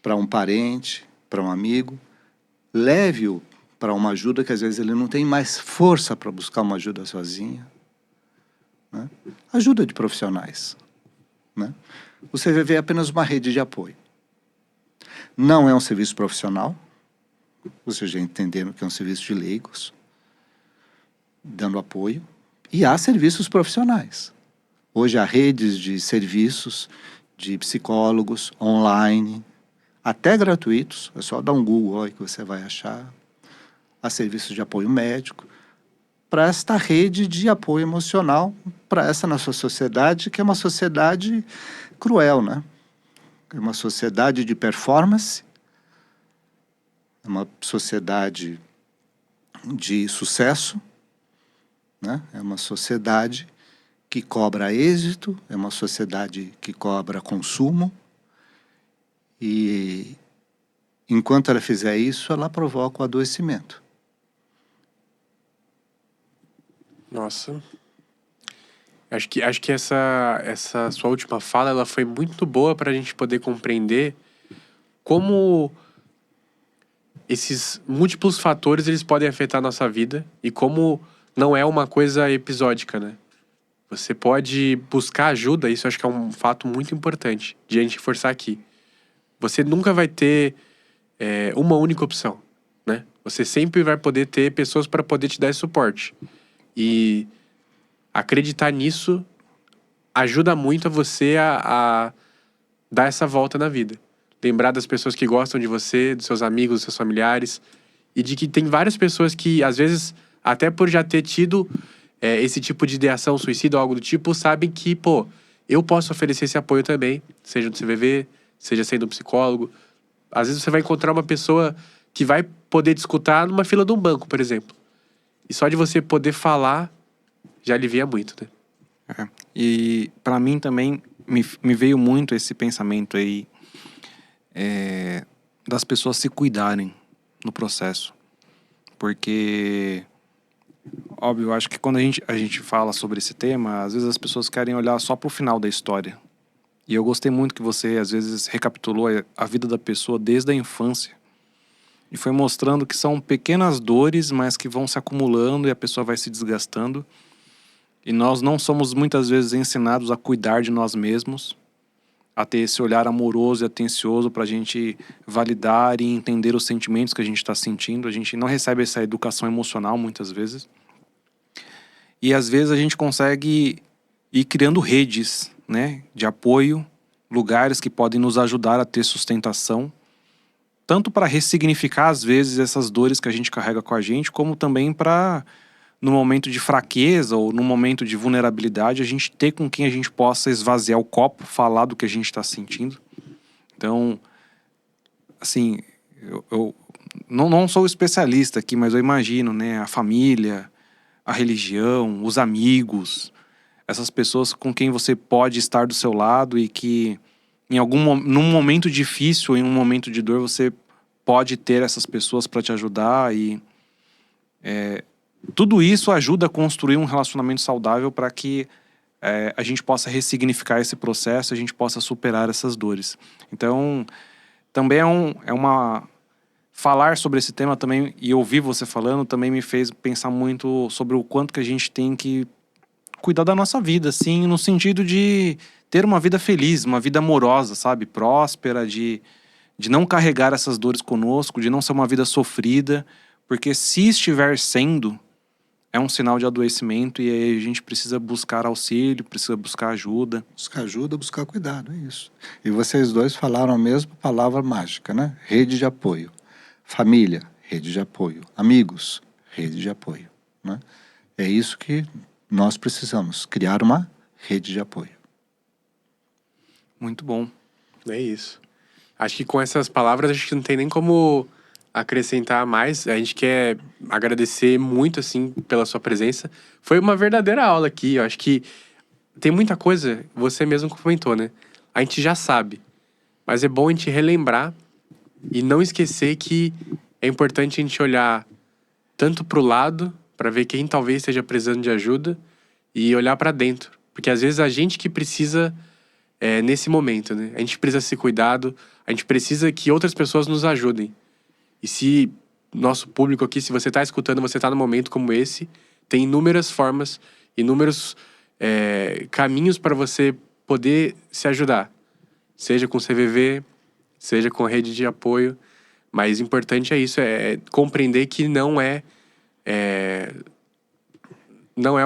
Para um parente, para um amigo. Leve-o para uma ajuda que às vezes ele não tem mais força para buscar uma ajuda sozinho. Né? Ajuda de profissionais. Né? O CVV é apenas uma rede de apoio. Não é um serviço profissional. Vocês já entenderam que é um serviço de leigos, dando apoio. E há serviços profissionais. Hoje há redes de serviços de psicólogos online, até gratuitos. É só dar um Google aí que você vai achar. Há serviços de apoio médico para esta rede de apoio emocional, para essa nossa sociedade, que é uma sociedade cruel, né? É uma sociedade de performance, é uma sociedade de sucesso, né? É uma sociedade que cobra êxito, é uma sociedade que cobra consumo, e enquanto ela fizer isso, ela provoca o adoecimento. Nossa. Acho que essa sua última fala, ela foi muito boa para a gente poder compreender como esses múltiplos fatores eles podem afetar a nossa vida e como não é uma coisa episódica, né? Você pode buscar ajuda, isso acho que é um fato muito importante de a gente reforçar aqui. Você nunca vai ter uma única opção, né? Você sempre vai poder ter pessoas para poder te dar esse suporte. E acreditar nisso ajuda muito a você a dar essa volta na vida. Lembrar das pessoas que gostam de você, dos seus amigos, dos seus familiares. E de que tem várias pessoas que, às vezes, até por já ter tido esse tipo de ideação, suicídio ou algo do tipo, sabem que, pô, eu posso oferecer esse apoio também. Seja no CVV, seja sendo um psicólogo. Às vezes você vai encontrar uma pessoa que vai poder te escutar numa fila de um banco, por exemplo. E só de você poder falar, já alivia muito, né? E para mim também me veio muito esse pensamento aí das pessoas se cuidarem no processo. Porque, óbvio, eu acho que quando a gente fala sobre esse tema, às vezes as pessoas querem olhar só pro final da história. E eu gostei muito que você, às vezes, recapitulou a vida da pessoa desde a infância. E foi mostrando que são pequenas dores, mas que vão se acumulando e a pessoa vai se desgastando. E nós não somos muitas vezes ensinados a cuidar de nós mesmos, a ter esse olhar amoroso e atencioso para a gente validar e entender os sentimentos que a gente está sentindo. A gente não recebe essa educação emocional muitas vezes. E às vezes a gente consegue ir criando redes, né, de apoio, lugares que podem nos ajudar a ter sustentação, tanto para ressignificar às vezes essas dores que a gente carrega com a gente, como também para no momento de fraqueza ou no momento de vulnerabilidade, a gente ter com quem a gente possa esvaziar o copo, falar do que a gente está sentindo. Então, assim, eu não sou especialista aqui, mas eu imagino, né, a família, a religião, os amigos, essas pessoas com quem você pode estar do seu lado e que num momento difícil, em um momento de dor, você pode ter essas pessoas para te ajudar e tudo isso ajuda a construir um relacionamento saudável para que a gente possa ressignificar esse processo, a gente possa superar essas dores. Então, também falar sobre esse tema também e ouvir você falando também me fez pensar muito sobre o quanto que a gente tem que cuidar da nossa vida, assim, no sentido de ter uma vida feliz, uma vida amorosa, sabe? Próspera, de não carregar essas dores conosco, de não ser uma vida sofrida, porque se estiver sendo, é um sinal de adoecimento e aí a gente precisa buscar auxílio, precisa buscar ajuda. Buscar ajuda, buscar cuidado, é isso. E vocês dois falaram a mesma palavra mágica, né? Rede de apoio. Família, rede de apoio. Amigos, rede de apoio, né? É isso que nós precisamos, criar uma rede de apoio. Muito bom. É isso. Acho que com essas palavras a gente não tem nem como acrescentar mais. A gente quer agradecer muito, assim, pela sua presença. Foi uma verdadeira aula aqui. Eu acho que tem muita coisa, você mesmo comentou, né? A gente já sabe. Mas é bom a gente relembrar e não esquecer que é importante a gente olhar tanto pro lado, para ver quem talvez esteja precisando de ajuda, e olhar para dentro. Porque às vezes a gente que precisa nesse momento, né? A gente precisa ser cuidado, a gente precisa que outras pessoas nos ajudem. E se nosso público aqui, se você está escutando, você está num momento como esse, tem inúmeras formas, inúmeros caminhos para você poder se ajudar. Seja com CVV, seja com rede de apoio. Mas o importante é isso, é compreender que não é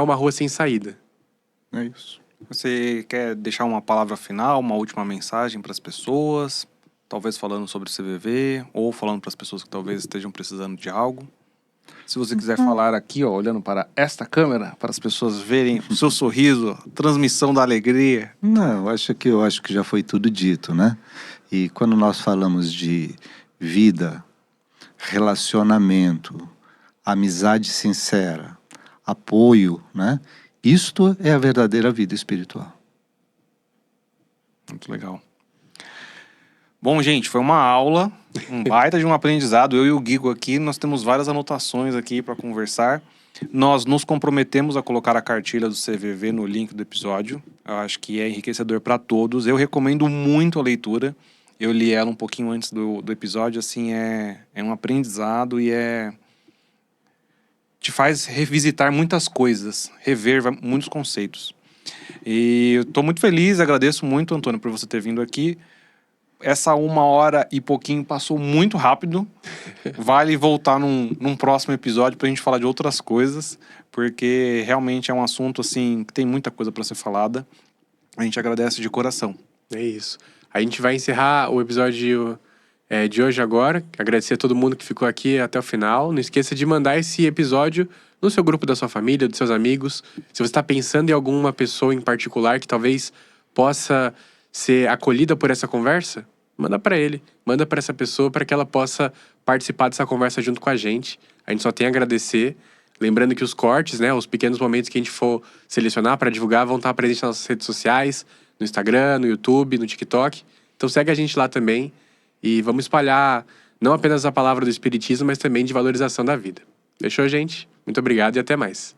uma rua sem saída. É isso. Você quer deixar uma palavra final, uma última mensagem para as pessoas? Talvez falando sobre o CVV, ou falando para as pessoas que talvez estejam precisando de algo. Se você quiser falar aqui, ó, olhando para esta câmera, para as pessoas verem o seu sorriso, transmissão da alegria. Não, eu acho que já foi tudo dito, né? E quando nós falamos de vida, relacionamento, amizade sincera, apoio, né? Isto é a verdadeira vida espiritual. Muito legal. Bom, gente, foi uma aula, um baita de um aprendizado. Eu e o Guigo aqui, nós temos várias anotações aqui para conversar. Nós nos comprometemos a colocar a cartilha do CVV no link do episódio. Eu acho que é enriquecedor para todos. Eu recomendo muito a leitura. Eu li ela um pouquinho antes do episódio, assim, é um aprendizado e te faz revisitar muitas coisas, rever muitos conceitos. E eu tô muito feliz, agradeço muito, Antônio, por você ter vindo aqui. Essa 1h e pouquinho passou muito rápido. Vale voltar num próximo episódio pra gente falar de outras coisas, porque realmente é um assunto, assim, que tem muita coisa para ser falada. A gente agradece de coração. É isso. A gente vai encerrar o episódio de hoje agora. Agradecer a todo mundo que ficou aqui até o final. Não esqueça de mandar esse episódio no seu grupo da sua família, dos seus amigos. Se você está pensando em alguma pessoa em particular que talvez possa ser acolhida por essa conversa, manda para ele. Manda para essa pessoa para que ela possa participar dessa conversa junto com a gente. A gente só tem a agradecer. Lembrando que os cortes, né, os pequenos momentos que a gente for selecionar para divulgar vão estar presentes nas nossas redes sociais, no Instagram, no YouTube, no TikTok. Então segue a gente lá também e vamos espalhar não apenas a palavra do Espiritismo, mas também de valorização da vida. Fechou, gente? Muito obrigado e até mais.